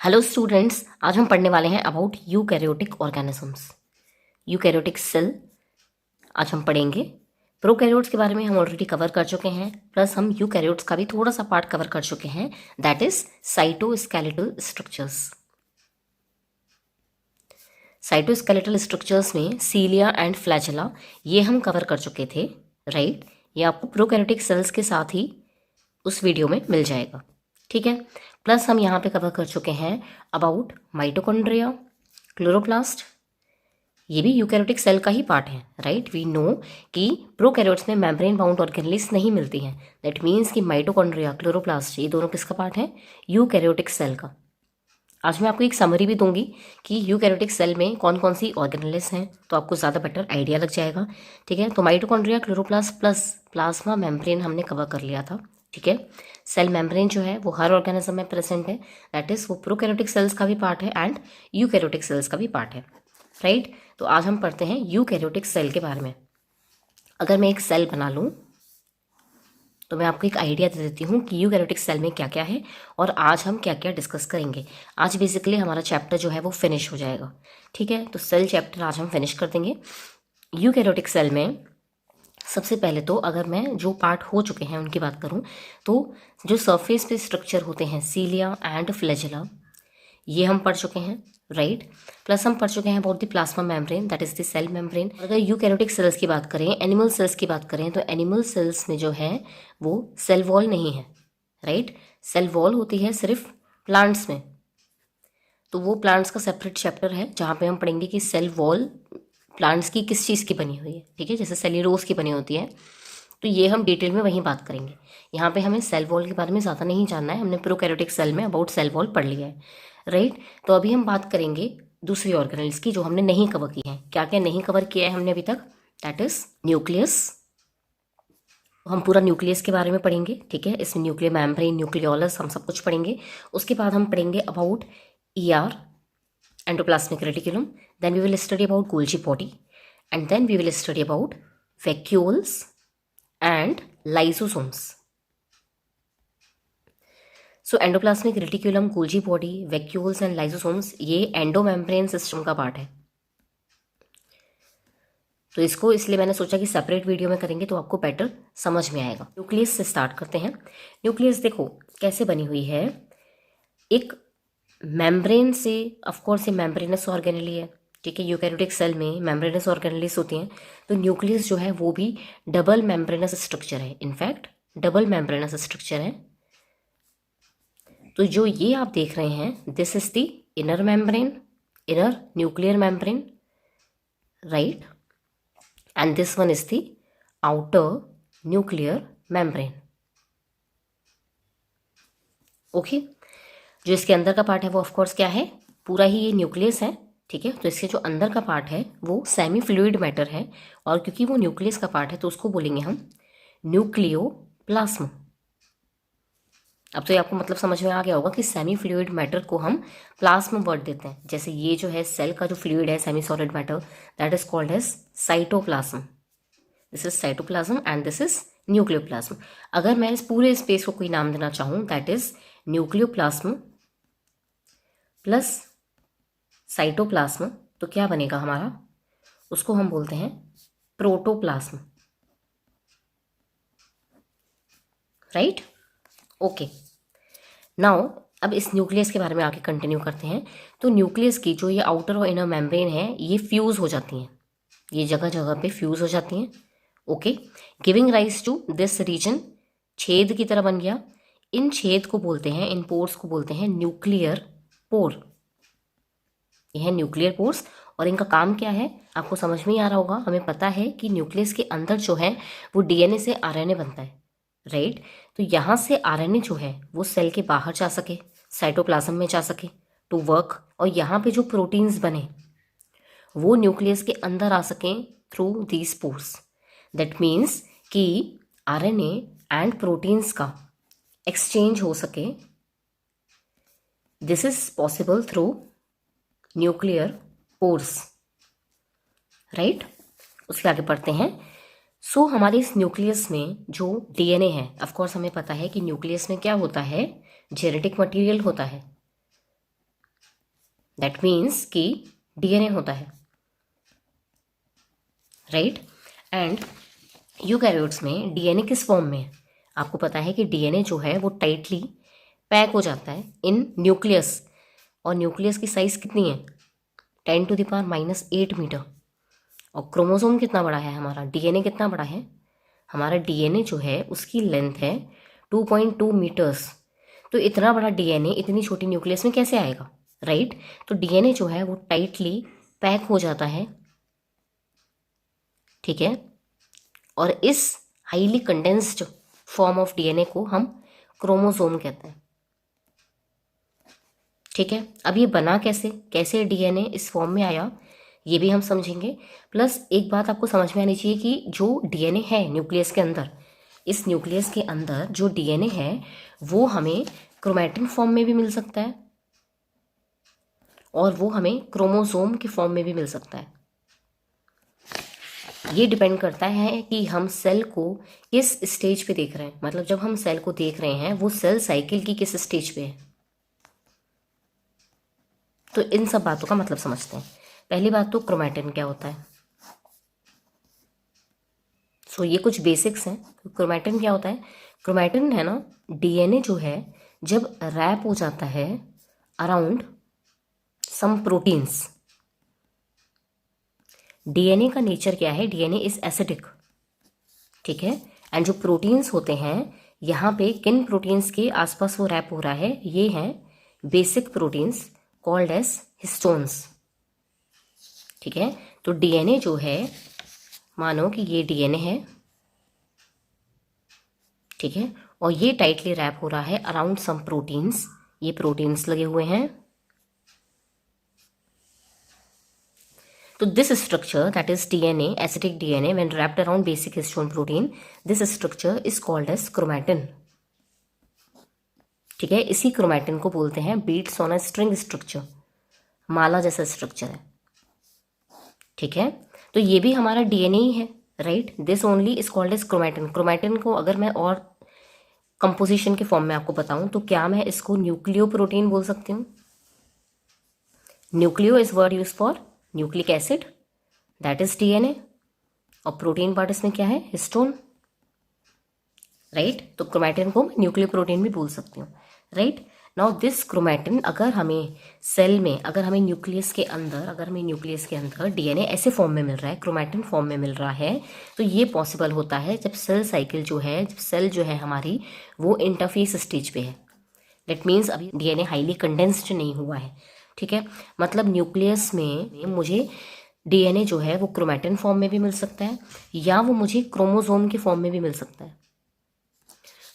Hello students, आज हम पढ़ने वाले हैं about eukaryotic organisms, eukaryotic cell. आज हम पढ़ेंगे। प्रोकैरियोट्स के बारे में हम ऑलरेडी कवर कर चुके हैं, प्लस हम यूकैरियोट्स का भी थोड़ा सा पार्ट कवर कर चुके हैं, that is cytoskeletal structures. Cytoskeletal structures में सीलिया एंड फ्लैजेला ये हम कवर कर चुके थे, राइट। ये आपको प्रोकैरियोटिक सेल्स के साथ ही उस वीडियो में मिल जाएगा, ठीक है। प्लस हम यहाँ पे कवर कर चुके हैं अबाउट माइटोकॉन्ड्रिया, क्लोरोप्लास्ट। ये भी यूकैरियोटिक सेल का ही पार्ट है, राइट। वी नो कि प्रोकैरियोट्स में मेम्ब्रेन बाउंड ऑर्गेनेल्स नहीं मिलती हैं, दैट मीन्स कि माइटोकॉन्ड्रिया, क्लोरोप्लास्ट ये दोनों किसका पार्ट है? यूकैरियोटिक सेल का। आज मैं आपको एक समरी भी दूंगी कि यूकैरियोटिक सेल में कौन कौन सी ऑर्गेनेल्स हैं, तो आपको ज़्यादा बेटर आइडिया लग जाएगा, ठीक है। तो mitochondria, chloroplast plus plasma membrane हमने कवर कर लिया था, ठीक है। सेल मेम्ब्रेन जो है वो हर ऑर्गेनिज्म में प्रेजेंट है, दैट इज वो प्रोकैरियोटिक सेल्स का भी पार्ट है एंड यूकैरियोटिक सेल्स का भी पार्ट है, राइट। तो आज हम पढ़ते हैं यूकैरियोटिक सेल के बारे में। अगर मैं एक सेल बना लूँ तो मैं आपको एक आइडिया दे देती हूँ कि यूकैरियोटिक सेल में क्या क्या है और आज हम क्या क्या डिस्कस करेंगे। आज बेसिकली हमारा चैप्टर जो है वो फिनिश हो जाएगा, ठीक है। तो सेल चैप्टर आज हम फिनिश कर देंगे। यूकैरियोटिक सेल में सबसे पहले तो अगर मैं जो पार्ट हो चुके हैं उनकी बात करूं तो जो सरफेस पे स्ट्रक्चर होते हैं सीलिया एंड फ्लैजेला ये हम पढ़ चुके हैं, राइट। प्लस हम पढ़ चुके हैं about the plasma membrane, that is the cell membrane. अगर यूकैरियोटिक सेल्स की बात करें, एनिमल सेल्स की बात करें, तो एनिमल सेल्स में जो है वो सेल वॉल नहीं है, राइट। सेल वॉल होती है सिर्फ प्लांट्स में, तो वो प्लांट्स का सेपरेट चैप्टर है जहाँ पे हम पढ़ेंगे कि सेल वॉल प्लांट्स की किस चीज़ की बनी हुई है, ठीक है। जैसे सेल्यूलोज की बनी होती है, तो ये हम डिटेल में वहीं बात करेंगे। यहाँ पे हमें सेल वॉल के बारे में ज़्यादा नहीं जानना है, हमने प्रोकैरियोटिक सेल में अबाउट सेल वॉल पढ़ लिया है, राइट। तो अभी हम बात करेंगे दूसरी ऑर्गेनेल्स की जो हमने नहीं कवर की है। क्या क्या नहीं कवर किया है हमने अभी तक? That is nucleus. हम पूरा न्यूक्लियस के बारे में पढ़ेंगे, ठीक है। इसमें न्यूक्लियर मेम्ब्रेन, न्यूक्लियोलस, हम सब कुछ पढ़ेंगे। उसके बाद हम पढ़ेंगे about ER, endoplasmic reticulum, then we will study about Golgi body, and then we will study about vacuoles and lysosomes. So endoplasmic reticulum, Golgi body, vacuoles and lysosomes ये endomembrane system का पार्ट है, तो इसको इसलिए मैंने सोचा कि separate video में करेंगे तो आपको बेटर समझ में आएगा। न्यूक्लियस से स्टार्ट करते हैं। न्यूक्लियस देखो कैसे बनी हुई है, एक मेम्ब्रेन से, ऑफकोर्स ये मेम्ब्रेनस ऑर्गेनेली है, ठीक है। यूकैरियोटिक सेल में मेम्ब्रेनस ऑर्गेनेलीज होती हैं, तो न्यूक्लियस जो है वो भी डबल मेम्ब्रेनस स्ट्रक्चर है, इनफैक्ट डबल मेम्ब्रेनस स्ट्रक्चर है। तो जो ये आप देख रहे हैं, this is the inner membrane, inner nuclear membrane, right, and this one is the outer nuclear membrane, okay. जो इसके अंदर का पार्ट है वो ऑफकोर्स क्या है, पूरा ही ये न्यूक्लियस है, ठीक है। तो इसके जो अंदर का पार्ट है वो सेमी फ्लूइड मैटर है, और क्योंकि वो न्यूक्लियस का पार्ट है तो उसको बोलेंगे हम न्यूक्लियोप्लाज्म। अब तो ये आपको मतलब समझ में आ गया होगा कि सेमी फ्लूइड मैटर को हम प्लाज्म वर्ड देते हैं। जैसे ये जो है सेल का जो फ्लूइड है, semi solid matter, that is called as cytoplasm. This is cytoplasm and this is nucleoplasm. अगर मैं इस पूरे स्पेस को कोई नाम देना चाहूँ, that is nucleoplasm plus cytoplasm, तो क्या बनेगा हमारा? उसको हम बोलते हैं प्रोटोप्लाज्म, राइट, ओके। नाउ अब इस न्यूक्लियस के बारे में आगे कंटिन्यू करते हैं। तो न्यूक्लियस की जो ये आउटर और इनर मेम्ब्रेन है ये फ्यूज हो जाती हैं, ये जगह जगह पे फ्यूज हो जाती हैं, okay, giving rise to this region, छेद की तरह बन गया। इन छेद को बोलते हैं, इन पोर्स को बोलते हैं न्यूक्लियर पोर। ये है न्यूक्लियर पोर्स, और इनका काम क्या है आपको समझ में ही आ रहा होगा। हमें पता है कि न्यूक्लियस के अंदर जो है वो DNA से RNA बनता है, राइट। तो यहाँ से RNA जो है वो सेल के बाहर जा सके, साइटोप्लाज्म में जा सके टू वर्क, और यहाँ पे जो प्रोटीन्स बने वो न्यूक्लियस के अंदर आ सकें through these pores. That means कि RNA एंड प्रोटीन्स का एक्सचेंज हो सके, this is possible through nuclear pores, right. उसके आगे पढ़ते हैं। सो हमारे इस न्यूक्लियस में जो DNA है, ऑफकोर्स हमें पता है कि न्यूक्लियस में क्या होता है, जेनेटिक मटेरियल होता है, दैट मीन्स कि डीएनए होता है, राइट। एंड यूकैरियोट्स में डीएनए किस फॉर्म में है? आपको पता है कि डीएनए जो है वो टाइटली पैक हो जाता है इन न्यूक्लियस, और न्यूक्लियस की साइज कितनी है? 10⁻⁻8 मीटर। और क्रोमोसोम कितना बड़ा है हमारा? डीएनए कितना बड़ा है हमारा? डीएनए जो है उसकी लेंथ है 2.2 मीटर्स। तो इतना बड़ा डीएनए इतनी छोटी न्यूक्लियस में कैसे आएगा, राइट। तो डीएनए जो है वो टाइटली पैक हो जाता है, ठीक है। और इस highly condensed form of DNA को हम क्रोमोसोम कहते हैं, ठीक है। अब ये बना कैसे, कैसे डीएनए इस फॉर्म में आया, ये भी हम समझेंगे। प्लस एक बात आपको समझ में आनी चाहिए कि जो डीएनए है न्यूक्लियस के अंदर, इस न्यूक्लियस के अंदर जो डीएनए है वो हमें क्रोमैटिन फॉर्म में भी मिल सकता है और वो हमें क्रोमोसोम के फॉर्म में भी मिल सकता है। ये डिपेंड करता है कि हम सेल को किस स्टेज पे देख रहे हैं। मतलब जब हम सेल को देख रहे हैं वो सेल साइकिल की किस स्टेज पे है। तो इन सब बातों का मतलब समझते हैं। पहली बात तो क्रोमैटिन क्या होता है। सो ये कुछ बेसिक्स हैं। क्रोमैटिन क्या होता है? क्रोमैटिन है ना, डीएनए जो है जब रैप हो जाता है अराउंड सम प्रोटीन्स। डीएनए का नेचर क्या है? डीएनए इज एसिडिक, ठीक है। एंड जो प्रोटीन्स होते हैं, यहाँ पे किन प्रोटीन्स के आसपास वो रैप हो रहा है? ये हैं basic proteins called as histones, ठीक है। तो डीएनए जो है, मानो कि ये डीएनए है, ठीक है, और ये टाइटली रैप हो रहा है अराउंड सम प्रोटीन्स। ये प्रोटीन्स लगे हुए हैं। तो this structure, that is DNA, acidic DNA, when wrapped around basic histone protein, this structure is called as chromatin, ठीक है। इसी क्रोमैटिन को बोलते हैं beads on a string structure, माला जैसा स्ट्रक्चर है, ठीक है। तो ये भी हमारा डीएनए ही है, right. This only is called as chromatin. Chromatin को अगर मैं और कंपोजिशन के फॉर्म में आपको बताऊं तो क्या मैं इसको न्यूक्लियो प्रोटीन बोल सकती हूँ? Nucleo is word use for nucleic acid, that is DNA, और प्रोटीन पार्ट इसमें क्या है? Histone, right. तो क्रोमैटिन को मैं न्यूक्लियो प्रोटीन भी बोल सकती हूँ, राइट। नाउ दिस क्रोमैटिन, अगर हमें सेल में, अगर हमें न्यूक्लियस के अंदर डीएनए ऐसे फॉर्म में मिल रहा है, क्रोमैटिन फॉर्म में मिल रहा है, तो ये पॉसिबल होता है जब सेल साइकिल जो है, जब सेल जो है हमारी वो इंटरफेस स्टेज पे है। दैट मीन्स अभी डीएनए हाईली कंडेंस्ड नहीं हुआ है, ठीक है। मतलब न्यूक्लियस में मुझे डीएनए जो है वो क्रोमैटिन फॉर्म में भी मिल सकता है, या वो मुझे क्रोमोसोम के फॉर्म में भी मिल सकता है।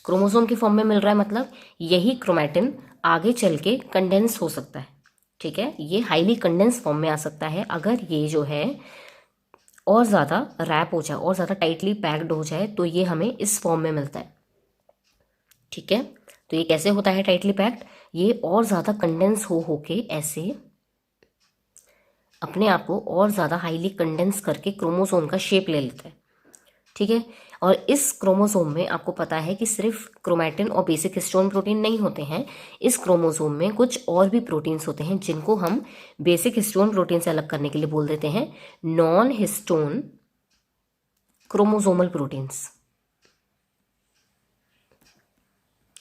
क्रोमोसोम के फॉर्म में मिल रहा है मतलब यही क्रोमैटिन आगे चल के कंडेंस हो सकता है, ठीक है। ये हाईली कंडेंस फॉर्म में आ सकता है अगर ये जो है और ज़्यादा रैप हो जाए, और ज़्यादा टाइटली पैक्ड हो जाए, तो ये हमें इस फॉर्म में मिलता है, ठीक है। तो ये कैसे होता है टाइटली पैक्ड? ये और ज़्यादा कंडेंस हो के ऐसे अपने आप को और ज़्यादा हाईली कंडेंस करके क्रोमोसोम का शेप ले लेता है, ठीक है। और इस क्रोमोसोम में आपको पता है कि सिर्फ क्रोमैटिन और बेसिक हिस्टोन प्रोटीन नहीं होते हैं। इस क्रोमोसोम में कुछ और भी प्रोटीन्स होते हैं जिनको हम बेसिक हिस्टोन प्रोटीन से अलग करने के लिए बोल देते हैं नॉन हिस्टोन क्रोमोसोमल प्रोटीन्स,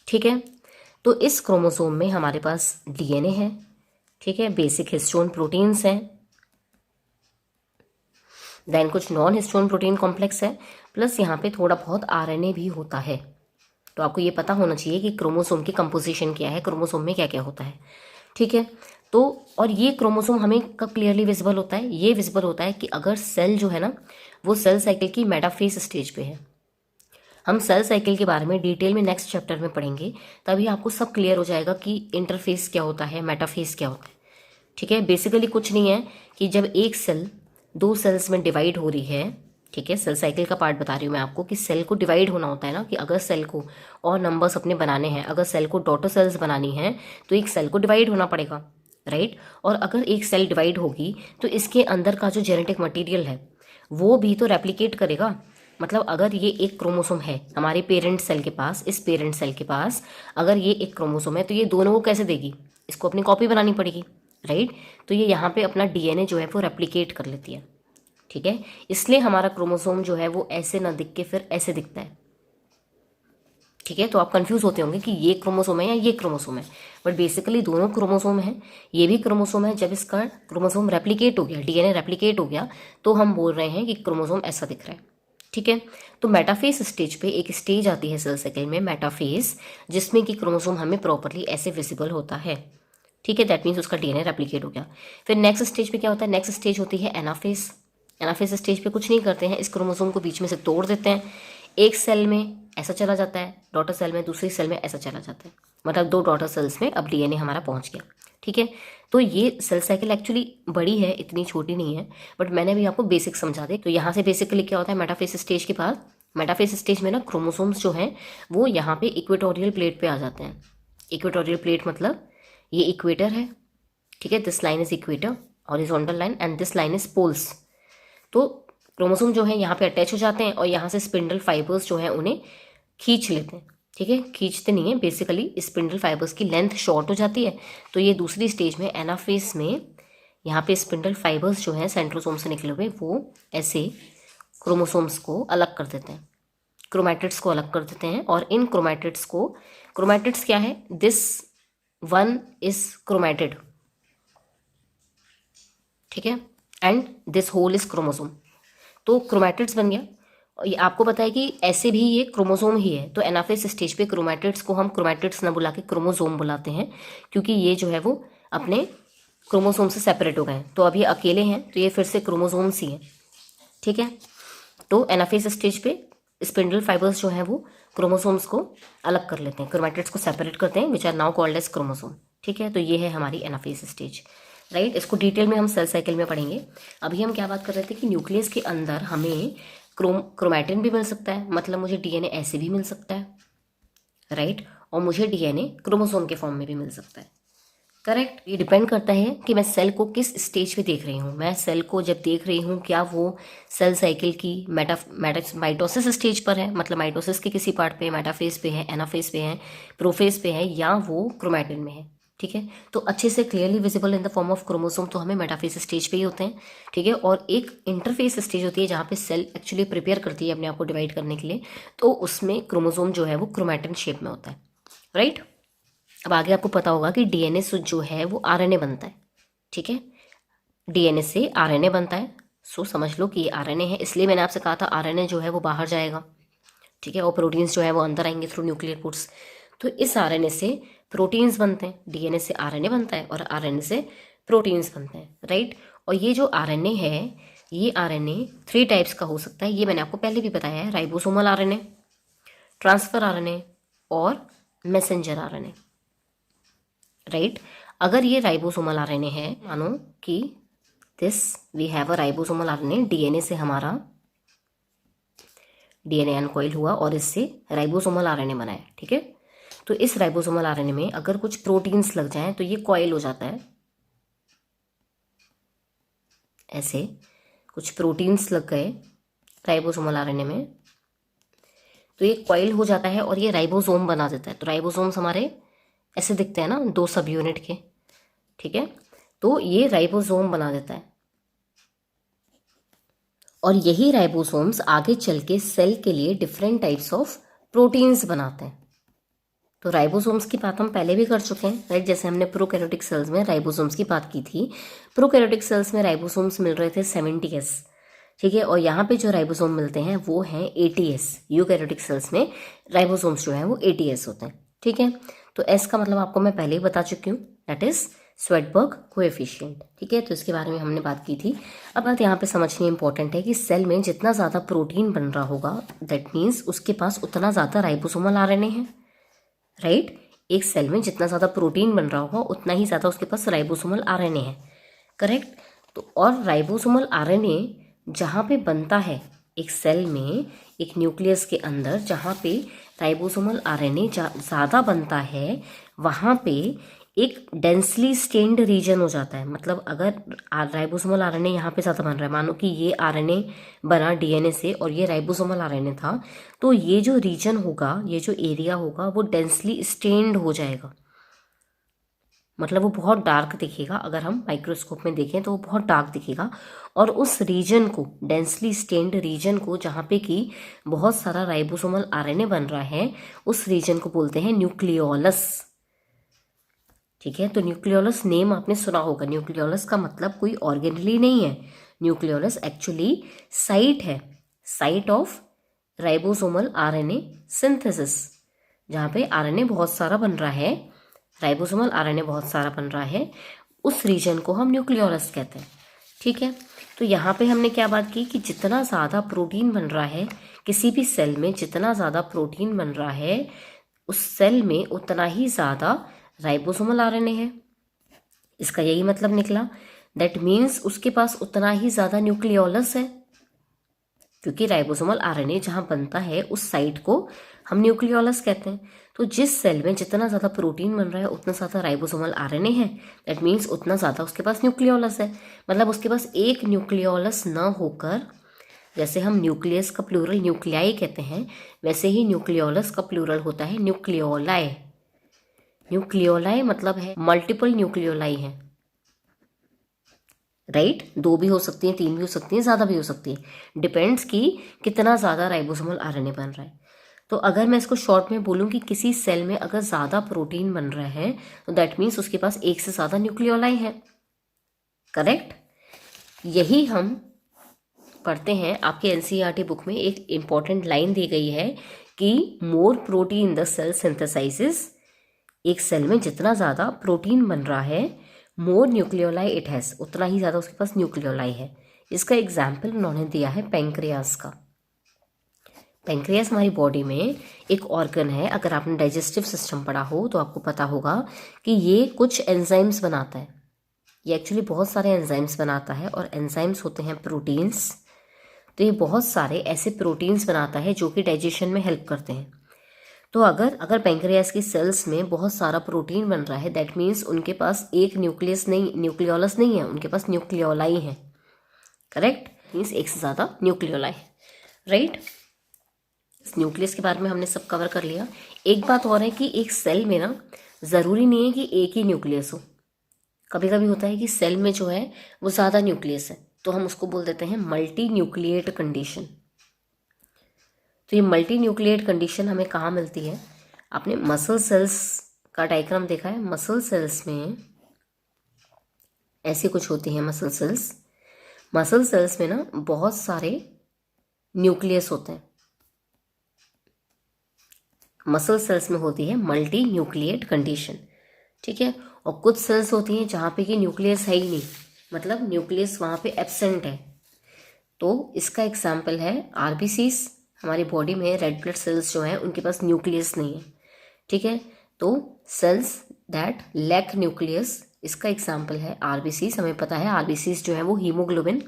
ठीक है। तो इस क्रोमोसोम में हमारे पास डीएनए है, ठीक है, बेसिक हिस्टोन प्रोटीन्स हैं, देन कुछ नॉन हिस्टोन प्रोटीन कॉम्प्लेक्स है, प्लस यहाँ पे थोड़ा बहुत आरएनए भी होता है। तो आपको ये पता होना चाहिए कि क्रोमोसोम की कंपोजिशन क्या है, क्रोमोसोम में क्या क्या होता है, ठीक है। तो और ये क्रोमोसोम हमें कब क्लियरली विजिबल होता है? ये विजिबल होता है कि अगर सेल जो है ना वो सेल साइकिल की मेटाफेज स्टेज पे है। हम सेल साइकिल के बारे में डिटेल में नेक्स्ट चैप्टर में पढ़ेंगे, तभी आपको सब क्लियर हो जाएगा कि इंटरफेस क्या होता है, मेटाफेज क्या होता है, ठीक है। बेसिकली कुछ नहीं है कि जब एक सेल दो सेल्स में डिवाइड हो रही है, ठीक है, सेल साइकिल का पार्ट बता रही हूँ मैं आपको कि सेल को डिवाइड होना होता है ना, कि अगर सेल को और नंबर्स अपने बनाने हैं, अगर सेल को डॉटर सेल्स बनानी है तो एक सेल को डिवाइड होना पड़ेगा, राइट। और अगर एक सेल डिवाइड होगी तो इसके अंदर का जो जेनेटिक मटेरियल है वो भी तो रेप्लिकेट करेगा। मतलब अगर ये एक क्रोमोसोम है हमारे पेरेंट सेल के पास, इस पेरेंट सेल के पास अगर ये एक क्रोमोसोम है तो ये दोनों को कैसे देगी? इसको अपनी कॉपी बनानी पड़ेगी, राइट। तो ये यहाँ पे अपना डीएनए जो है वो रेप्लिकेट कर लेती है, ठीक है। इसलिए हमारा क्रोमोसोम जो है वो ऐसे ना दिख के फिर ऐसे दिखता है, ठीक है। तो आप कंफ्यूज होते होंगे कि ये क्रोमोसोम है या ये क्रोमोसोम है, बट बेसिकली दोनों क्रोमोसोम है। ये भी क्रोमोसोम है। जब इसका क्रोमोसोम रेप्लिकेट हो गया, डीएनए रेप्लिकेट हो गया, तो हम बोल रहे हैं कि क्रोमोसोम ऐसा दिख रहा है, ठीक है। तो मेटाफेज स्टेज पे एक स्टेज आती है सेल साइकिल में, मेटाफेज, जिसमें कि क्रोमोसोम हमें प्रॉपरली ऐसे विजिबल होता है, ठीक है। दैट मीन्स उसका डीएनए रेप्लिकेट हो गया। फिर नेक्स्ट स्टेज पे क्या होता है, नेक्स्ट स्टेज होती है एनाफेज। एनाफेज स्टेज पे कुछ नहीं करते हैं, इस क्रोमोसोम को बीच में से तोड़ देते हैं, एक सेल में ऐसा चला जाता है, डॉटर सेल में, दूसरी सेल में ऐसा चला जाता है, मतलब 2 डॉटर सेल्स में अब डीएनए हमारा पहुंच गया, ठीक है। तो ये सेल साइकिल एक्चुअली बड़ी है, इतनी छोटी नहीं है, बट मैंने भी आपको बेसिक समझा दे। तो यहाँ से बेसिकली क्या होता है, मेटाफेज स्टेज के बाद, मेटाफेज स्टेज में ना क्रोमोसोम्स जो हैं वो यहाँ पे इक्वेटोरियल प्लेट पे आ जाते हैं। इक्वेटोरियल प्लेट मतलब ये इक्वेटर है, ठीक है। This line is equator, horizontal line, and this line is poles. तो क्रोमोसोम जो है यहाँ पे अटैच हो जाते हैं और यहाँ से स्पिंडल फाइबर्स जो हैं उन्हें खींच लेते हैं, ठीक है। खींचते नहीं है, बेसिकली स्पिंडल फाइबर्स की लेंथ शॉर्ट हो जाती है। तो ये दूसरी स्टेज में एनाफेज में यहाँ पे स्पिंडल फाइबर्स जो हैं सेंट्रोसोम से निकले हुए, वो ऐसे क्रोमोसोम्स को अलग कर देते हैं, क्रोमैटिड्स को अलग कर देते हैं। और इन क्रोमैटिड्स को, क्रोमैटिड्स क्या है, दिस वन इज क्रोमैटिड, ठीक है, and this whole is chromosome. तो क्रोमैटिड्स बन गया। और ये आपको पता है कि ऐसे भी ये क्रोमोसोम ही है। तो एनाफेज स्टेज पे क्रोमैटिड्स को हम क्रोमैटिड्स ना बुला के क्रोमोसोम बुलाते हैं, क्योंकि ये जो है वो अपने क्रोमोसोम से सेपरेट हो गए हैं। तो अब ये अकेले हैं, तो ये फिर से क्रोमोसोम्स ही हैं, ठीक है। तो एनाफेज स्टेज पे स्पिंडल फाइबर्स जो हैं वो क्रोमोसोम्स को अलग कर लेते हैं, क्रोमैटिड्स को सेपरेट करते हैं, which are now called as chromosome, ठीक है। तो ये है हमारी एनाफेज स्टेज, राइट। इसको डिटेल में हम सेल साइकिल में पढ़ेंगे। अभी हम क्या बात कर रहे थे कि न्यूक्लियस के अंदर हमें क्रोमैटिन भी मिल सकता है, मतलब मुझे डीएनए ऐसे भी मिल सकता है, राइट। और मुझे डीएनए क्रोमोसोम के फॉर्म में भी मिल सकता है, करेक्ट। ये डिपेंड करता है कि मैं सेल को किस स्टेज पे देख रही हूँ। मैं सेल को जब देख रही हूँ, क्या वो सेल साइकिल की माइटोसिस स्टेज पर है, मतलब माइटोसिस के किसी पार्ट पे, मेटाफेज पे है, एनाफेज पे है, प्रोफेज पे है, या वो क्रोमैटिन में है, ठीक है। तो अच्छे से clearly visible in the form of chromosome तो हमें मेटाफेज स्टेज पे ही होते हैं, ठीक है। और एक इंटरफेस स्टेज होती है जहाँ पे सेल एक्चुअली प्रिपेयर करती है अपने आप को डिवाइड करने के लिए, तो उसमें क्रोमोसोम जो है वो क्रोमैटिन शेप में होता है, राइट। अब आगे आपको पता होगा कि डीएनए जो है वो आरएनए बनता है, ठीक है। डीएनए से आरएनए बनता है, सो समझ लो कि ये आरएनए है। इसलिए मैंने आपसे कहा था आरएनए जो है वो बाहर जाएगा, ठीक है, और प्रोटीन्स जो है वो अंदर आएंगे थ्रू न्यूक्लियर पुट्स। तो इस आरएनए से प्रोटीन्स बनते हैं, डीएनए से आरएनए बनता है और आरएनए से प्रोटीन्स बनते हैं, राइट। और ये जो आरएनए है, ये आरएनए 3 टाइप्स का हो सकता है। ये मैंने आपको पहले भी बताया है, राइबोसोमल आरएनए, ट्रांसफर आरएनए और मैसेंजर आरएनए, राइट। अगर ये राइबोसोमल आरएनए है, मानो कि this we have a ribosomal RNA, DNA से हमारा डीएनए अनकॉइल हुआ और इससे राइबोसोमल आरएनए बना है, ठीक है। तो इस राइबोसोमल आरएनए में अगर कुछ प्रोटीन्स लग जाएं तो ये कॉइल हो जाता है, ऐसे कुछ प्रोटीन्स लग गए राइबोसोमल आरएनए में तो ये कॉइल हो जाता है और ये राइबोसोम बना देता है। तो राइबोसोम्स हमारे ऐसे दिखते हैं ना, 2 सब यूनिट के, ठीक है। तो ये राइबोसोम बना देता है और यही राइबोसोम्स आगे चल के सेल के लिए डिफरेंट टाइप्स ऑफ प्रोटीन्स बनाते हैं। तो राइबोसोम्स की बात हम पहले भी कर चुके हैं, राइट। जैसे हमने प्रोकैरियोटिक सेल्स में राइबोसोम्स की बात की थी। प्रोकैरियोटिक सेल्स में राइबोसोम्स मिल रहे थे 70s, ठीक है। और यहाँ पे जो राइबोसोम मिलते हैं वो हैं 80s। यूकैरियोटिक सेल्स में राइबोसोम्स जो हैं वो 80s होते हैं, ठीक है। तो एस का मतलब आपको मैं पहले ही बता चुकी हूँ, दैट इज स्वेटबर्ग कोएफिशिएंट, ठीक है। तो इसके बारे में हमने बात की थी। अब बात यहाँ पे समझनी इंपॉर्टेंट है कि सेल में जितना ज़्यादा प्रोटीन बन रहा होगा, दैट मीन्स उसके पास उतना ज़्यादा राइबोसोमल आरएनए है, राइट। एक सेल में जितना ज़्यादा प्रोटीन बन रहा होगा उतना ही ज़्यादा उसके पास राइबोसोमल आरएनए है, करेक्ट। तो और राइबोसोमल आरएनए जहाँ पे बनता है एक सेल में, एक न्यूक्लियस के अंदर जहाँ पे राइबोसोमल आरएनए ज़्यादा बनता है, वहाँ पे एक डेंसली स्टेन्ड रीजन हो जाता है। मतलब अगर राइबोसोमल आरएनए यहाँ पे ज़्यादा बन रहा है, मानो कि ये आरएनए बना डीएनए से और ये राइबोसोमल आरएनए था, तो ये जो रीजन होगा, ये जो एरिया होगा वो डेंसली स्टेन्ड हो जाएगा। मतलब वो बहुत डार्क दिखेगा, अगर हम माइक्रोस्कोप में देखें तो वो बहुत डार्क दिखेगा। और उस रीजन को, डेंसली स्टेन्ड रीजन को, जहाँ पे कि बहुत सारा राइबोसोमल आरएनए बन रहा है, उस रीजन को बोलते हैं न्यूक्लियोलस। ठीक है, तो न्यूक्लियोलस नेम आपने सुना होगा। न्यूक्लियोलस का मतलब कोई ऑर्गेनली नहीं है। न्यूक्लियोलस एक्चुअली साइट है, site of ribosomal RNA synthesis, जहाँ पे आरएनए बहुत सारा बन रहा है, राइबोसोमल आरएनए बहुत सारा बन रहा है, उस रीजन को हम न्यूक्लियोलस कहते हैं। ठीक है, तो यहाँ पे हमने क्या बात की कि जितना ज़्यादा प्रोटीन बन रहा है किसी भी सेल में, जितना ज़्यादा प्रोटीन बन रहा है उस सेल में, उतना ही ज़्यादा राइबोसोमल आरएनए है। इसका यही मतलब निकला, दैट मीन्स उसके पास उतना ही ज़्यादा न्यूक्लियोलस है, क्योंकि राइबोसोमल आरएनए जहाँ बनता है उस साइट को हम न्यूक्लियोलस कहते हैं। तो जिस सेल में जितना ज़्यादा प्रोटीन बन रहा है उतना ज़्यादा राइबोसोमल आरएनए है, दैट मीन्स उतना ज़्यादा उसके पास न्यूक्लियोलस है। मतलब उसके पास एक न्यूक्लियोलस न होकर, जैसे हम न्यूक्लियस का प्लूरल न्यूक्लियाई कहते हैं, वैसे ही न्यूक्लियोलस का प्लूरल होता है न्यूक्लियोलाई। न्यूक्लियोलाई मतलब है मल्टीपल न्यूक्लियोलाई है, राइट। 2 भी हो सकती हैं, 3 भी हो सकती हैं, ज़्यादा भी हो सकती है, डिपेंड्स कि कितना ज़्यादा राइबोसोमल आरएनए बन रहा है। तो अगर मैं इसको शॉर्ट में बोलूँ कि किसी सेल में अगर ज़्यादा प्रोटीन बन रहा है तो दैट मीन्स उसके पास एक से ज़्यादा न्यूक्लियोलाई है, करेक्ट। यही हम पढ़ते हैं, आपके एनसीईआरटी बुक में एक इम्पॉर्टेंट लाइन दी गई है कि more protein the cell synthesizes. एक सेल में जितना ज़्यादा प्रोटीन बन रहा है, मोर न्यूक्लियोलाई इट हैज़, उतना ही ज़्यादा उसके पास न्यूक्लियोलाई है। इसका एग्जाम्पल उन्होंने दिया है पेंक्रियास का। पेंक्रियास हमारी बॉडी में एक ऑर्गन है, अगर आपने डाइजेस्टिव सिस्टम पढ़ा हो तो आपको पता होगा कि ये कुछ एंजाइम्स बनाता है। ये एक्चुअली बहुत सारे एंजाइम्स बनाता है, और एंजाइम्स होते हैं प्रोटीन्स। तो ये बहुत सारे ऐसे प्रोटीन्स बनाता है जो कि डाइजेशन में हेल्प करते हैं। तो अगर पेंक्रियास की सेल्स में बहुत सारा प्रोटीन बन रहा है, दैट मीन्स उनके पास एक न्यूक्लियोलस नहीं है, उनके पास न्यूक्लियोलाई है, करेक्ट। मीन्स एक से ज़्यादा न्यूक्लियोलाई, राइट। इस न्यूक्लियस के बारे में हमने सब कवर कर लिया। एक बात और है कि एक सेल में ना ज़रूरी नहीं है कि एक ही न्यूक्लियस हो। कभी कभी होता है कि सेल में जो है वो ज़्यादा न्यूक्लियस है, तो हम उसको बोल देते हैं मल्टी न्यूक्लिएट कंडीशन। तो ये मल्टी न्यूक्लिएट कंडीशन हमें कहाँ मिलती है? आपने मसल सेल्स का डायग्राम देखा है? मसल सेल्स में ऐसी कुछ होती हैं मसल सेल्स। मसल सेल्स में ना बहुत सारे न्यूक्लियस होते हैं। मसल सेल्स में होती है मल्टी न्यूक्लिएट कंडीशन, ठीक है। और कुछ सेल्स होती हैं जहाँ पे कि न्यूक्लियस है ही नहीं, मतलब न्यूक्लियस वहाँ पे एब्सेंट है। तो इसका एग्जाम्पल है आरबीसीज। हमारी बॉडी में रेड ब्लड सेल्स जो हैं उनके पास न्यूक्लियस नहीं है, ठीक है। तो सेल्स दैट लैक न्यूक्लियस, इसका एग्जाम्पल है आरबीसीज। हमें पता है आरबीसीज जो है वो हीमोग्लोबिन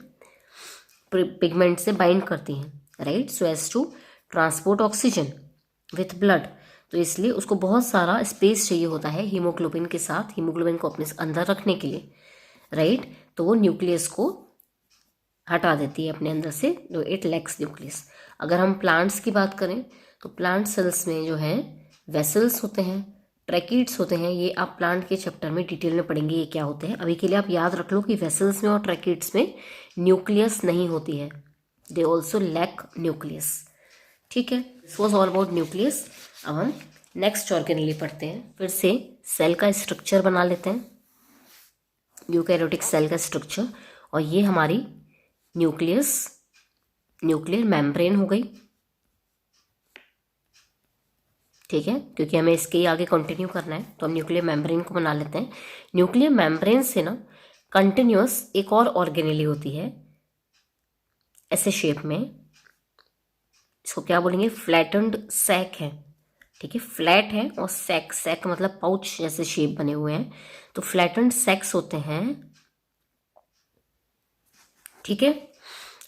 पिगमेंट से बाइंड करती हैं, right, so as to transport oxygen with blood. तो इसलिए उसको बहुत सारा स्पेस चाहिए होता है हीमोग्लोबिन के साथ, हीमोग्लोबिन को अपने अंदर रखने के लिए, राइट। तो वो न्यूक्लियस को हटा देती है अपने अंदर से, जो इट लैक्स न्यूक्लियस। अगर हम प्लांट्स की बात करें तो प्लांट सेल्स में जो है वेसल्स होते हैं, ट्रैकिड्स होते हैं। ये आप प्लांट के चैप्टर में डिटेल में पढ़ेंगे ये क्या होते हैं। अभी के लिए आप याद रख लो कि वेसल्स में और ट्रैकिड्स में न्यूक्लियस नहीं होती है, दे ऑल्सो लैक न्यूक्लियस, ठीक है। This was all about nucleus. अब हम नेक्स्ट ऑर्गेनेली पढ़ते हैं। फिर से सेल का स्ट्रक्चर बना लेते हैं, यूकैरियोटिक सेल का स्ट्रक्चर। और ये हमारी न्यूक्लियर मेम्ब्रेन हो गई, ठीक है, क्योंकि हमें इसके ही आगे कंटिन्यू करना है तो हम न्यूक्लियर मेम्ब्रेन को बना लेते हैं। न्यूक्लियर मेम्ब्रेन से ना कंटिन्यूअस एक और ऑर्गेनेली होती है ऐसे शेप में, इसको क्या बोलेंगे? फ्लैटेंड सैक है, ठीक है। फ्लैट है और सैक, सैक मतलब पाउच जैसे शेप बने हुए हैं, तो फ्लैटेंड सैक्स होते हैं, ठीक है।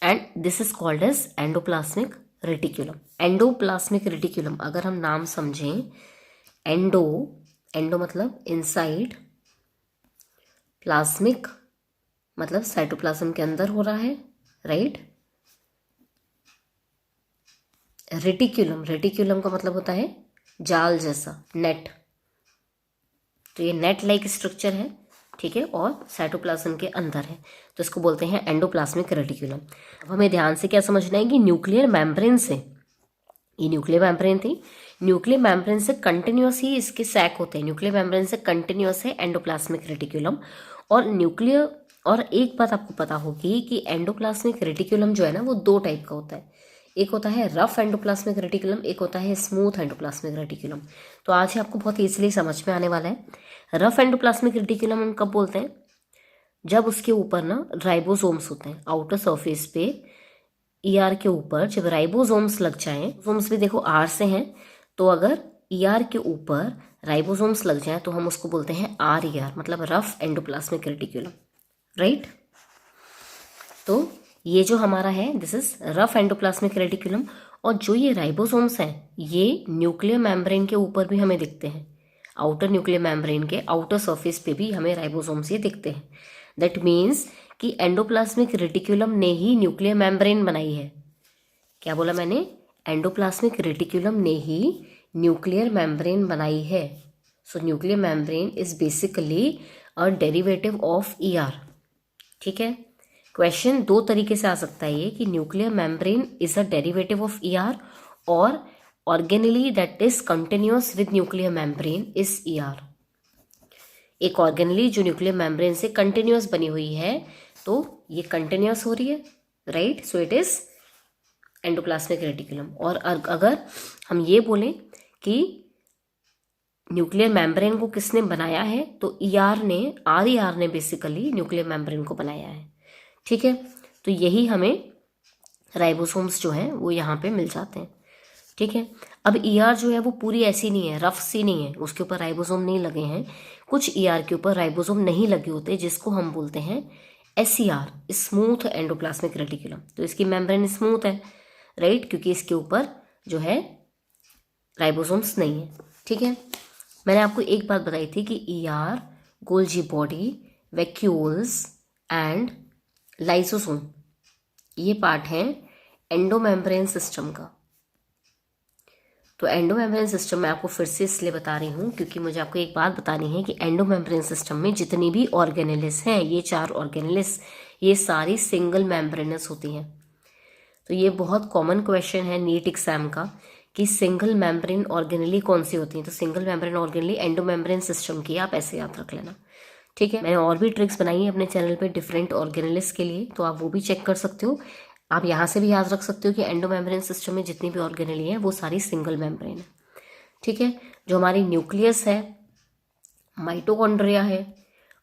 And this is called as endoplasmic reticulum. Endoplasmic reticulum अगर हम नाम समझें, एंडो मतलब इनसाइड, प्लाज्मिक मतलब साइटोप्लाज्म के अंदर हो रहा है, राइट। रेटिकुलम का मतलब होता है जाल जैसा, नेट, तो ये नेट लाइक स्ट्रक्चर है, ठीक है, और साइटोप्लाज्म के अंदर है, तो इसको बोलते हैं एंडोप्लाज्मिक रेटिकुलम। अब हमें ध्यान से क्या समझना है कि न्यूक्लियर मेम्ब्रेन से, ये न्यूक्लियर मेम्ब्रेन थी, न्यूक्लियर मेम्ब्रेन से कंटिन्यूस ही इसके सैक होते हैं, न्यूक्लियर मेम्ब्रेन से कंटिन्यूस है एंडोप्लाज्मिक रेटिकुलम। और एक बात आपको पता होगी कि एंडोप्लाज्मिक रेटिकुलम जो है ना वो दो टाइप का होता है, एक होता है रफ एंडोप्लाज्मिक रेटिकुलम, एक होता है स्मूथ एंडोप्लाज्मिक रेटिकुलम। तो आज ही आपको बहुत ईजिली समझ में आने वाला है। रफ एंडोप्लाज्मिक रेटिकुलम हम कब बोलते हैं, जब उसके ऊपर ना राइबोसोम्स होते हैं, आउटर सरफेस पे ईआर के ऊपर जब राइबोसोम्स लग जाएं, सोम्स भी देखो आर से हैं, तो अगर ईआर के ऊपर राइबोसोम्स लग जाएं तो हम उसको बोलते हैं आर ईआर, मतलब रफ एंडोप्लाज्मिक रेटिकुलम, राइट। तो ये जो हमारा है this is rough endoplasmic reticulum. और जो ये राइबोसोम्स हैं ये न्यूक्लियर मेम्ब्रेन के ऊपर भी हमें दिखते हैं, आउटर न्यूक्लियर मेम्ब्रेन के आउटर सरफेस पे भी हमें राइबोसोम्स ये दिखते हैं। दैट मीन्स कि एंडोप्लाज्मिक रेटिकुलम ने ही न्यूक्लियर मेम्ब्रेन बनाई है। क्या बोला मैंने, एंडोप्लाज्मिक रेटिकुलम ने ही न्यूक्लियर मेम्ब्रेन बनाई है। सो nuclear membrane is basically a derivative of ER, ठीक है। क्वेश्चन दो तरीके से आ सकता है ये कि nuclear membrane is a derivative of ER और organelle that is continuous with nuclear membrane is ER. एक ऑर्गेनली जो न्यूक्लियर मेम्ब्रेन से कंटिन्यूअस बनी हुई है तो ये कंटिन्यूअस हो रही है, right, so it is endoplasmic reticulum. और अगर हम ये बोलें कि न्यूक्लियर मेम्ब्रेन को किसने बनाया है तो ईआर ने, आर ने बेसिकली न्यूक्लियर मेम्ब्रेन को बनाया है, ठीक है। तो यही हमें राइबोसोम्स जो हैं वो यहाँ पे मिल जाते हैं, ठीक है। अब ईआर जो है वो पूरी ऐसी नहीं है, रफ सी नहीं है, उसके ऊपर राइबोसोम नहीं लगे हैं, कुछ ईआर के ऊपर राइबोसोम नहीं लगे होते जिसको हम बोलते हैं एसईआर, स्मूथ एंडोप्लाज्मिक रेटिकुलम। तो इसकी मेम्ब्रेन स्मूथ है, राइट, क्योंकि इसके ऊपर जो है राइबोसोम्स नहीं है, ठीक है। मैंने आपको एक बात बताई थी कि ER, Golgi body, vacuoles and lysosome ये पार्ट हैं एंडोमेम्ब्रेन सिस्टम का। तो एंडोमेम्ब्रेन सिस्टम मैं आपको फिर से इसलिए बता रही हूँ क्योंकि मुझे आपको एक बात बतानी है कि एंडोमेम्ब्रेन सिस्टम में जितनी भी ऑर्गेनेलिस हैं, ये 4 ऑर्गेनेलिस, ये सारी सिंगल मेम्ब्रेनस होती हैं। तो ये बहुत कॉमन क्वेश्चन है नीट एग्जाम का कि सिंगल मेम्ब्रेन ऑर्गेनेली कौन सी होती हैं। तो single membrane organelle endomembrane system की, आप ऐसे याद रख लेना, ठीक है। मैंने और भी ट्रिक्स बनाई है अपने चैनल पे डिफरेंट ऑर्गेनेलिस के लिए, तो आप वो भी चेक कर सकते हो। आप यहाँ से भी याद रख सकते हो कि एंडोमेम्ब्रेन सिस्टम में जितनी भी ऑर्गेनेली है वो सारी सिंगल मेम्ब्रेन है, ठीक है। जो हमारी न्यूक्लियस है, माइटोकॉन्ड्रिया है,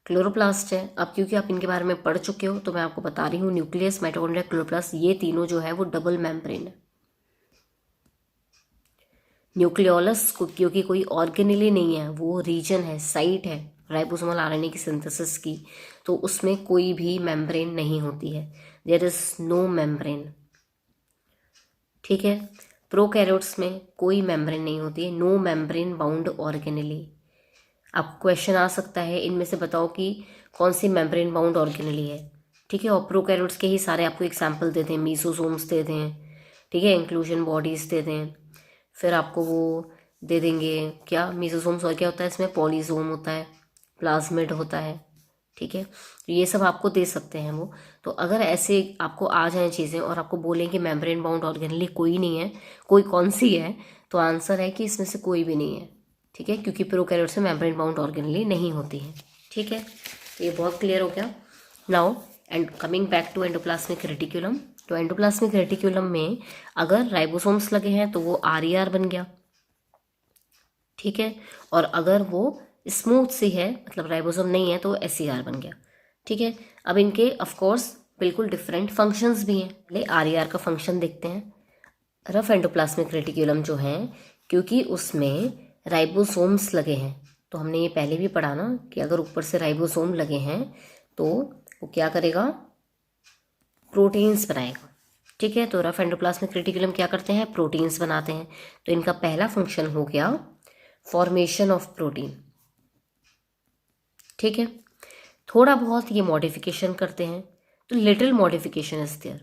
क्लोरोप्लास्ट है। अब क्योंकि आप इनके बारे में पढ़ चुके हो तो मैं आपको बता रही हूँ, न्यूक्लियस, माइटोकॉन्ड्रिया, क्लोरोप्लास्ट ये तीनों जो है वो डबल मेम्ब्रेन है। न्यूक्लियोलस को क्योंकि कोई ऑर्गेनेली नहीं है, वो रीजन है, साइट है राइबोसोमल आरएनए की सिंथेसिस की, तो उसमें कोई भी मेम्ब्रेन नहीं होती है, देयर इज नो मेम्ब्रेन, ठीक है। प्रोकैरियोट्स में कोई मेम्ब्रेन नहीं होती है, नो मेम्ब्रेन बाउंड ऑर्गेनेली। अब क्वेश्चन आ सकता है इनमें से बताओ कि कौन सी मेम्ब्रेन बाउंड ऑर्गेनेली है, ठीक है। और प्रोकैरियोट्स के ही सारे आपको एग्जाम्पल दे दें, मीसोसोम्स दे दें, ठीक है, इंक्लूजन बॉडीज दे दें, फिर आपको वो दे देंगे क्या मीसोसोम्स, और क्या होता है इसमें, पॉलीजोम होता है, प्लाज्मिड होता है, ठीक है। तो ये सब आपको दे सकते हैं वो। तो अगर ऐसे आपको आ जाएं चीज़ें और आपको बोलें कि मेम्ब्रेन बाउंड ऑर्गेनेली कोई नहीं है, कोई कौन सी है, तो आंसर है कि इसमें से कोई भी नहीं है, ठीक है, क्योंकि प्रोकैरियोट्स में मेम्ब्रेन बाउंड ऑर्गेनेली नहीं होती है, ठीक है। तो ये बहुत क्लियर हो गया। Now and coming back to endoplasmic reticulum. तो एंडोप्लाज्मिक रेटिकुलम में अगर राइबोसोम्स लगे हैं तो वो आरईआर बन गया, ठीक है। और अगर वो स्मूथ सी है, मतलब राइबोसोम नहीं है, तो एसईआर बन गया, ठीक है। अब इनके ऑफ कोर्स बिल्कुल डिफरेंट फंक्शंस भी हैं। पहले आरईआर का फंक्शन देखते हैं। रफ एंडोप्लाज्मिक रेटिकुलम जो है, क्योंकि उसमें राइबोसोम्स लगे हैं, तो हमने ये पहले भी पढ़ा ना कि अगर ऊपर से राइबोसोम लगे हैं तो वो क्या करेगा, प्रोटीन्स बनाएगा, ठीक है। तो रफ एंडोप्लाज्मिक रेटिकुलम क्या करते हैं, प्रोटीन्स बनाते हैं। तो इनका पहला फंक्शन हो गया फॉर्मेशन ऑफ प्रोटीन, ठीक है। थोड़ा बहुत ये मॉडिफिकेशन करते हैं, तो little modification is there.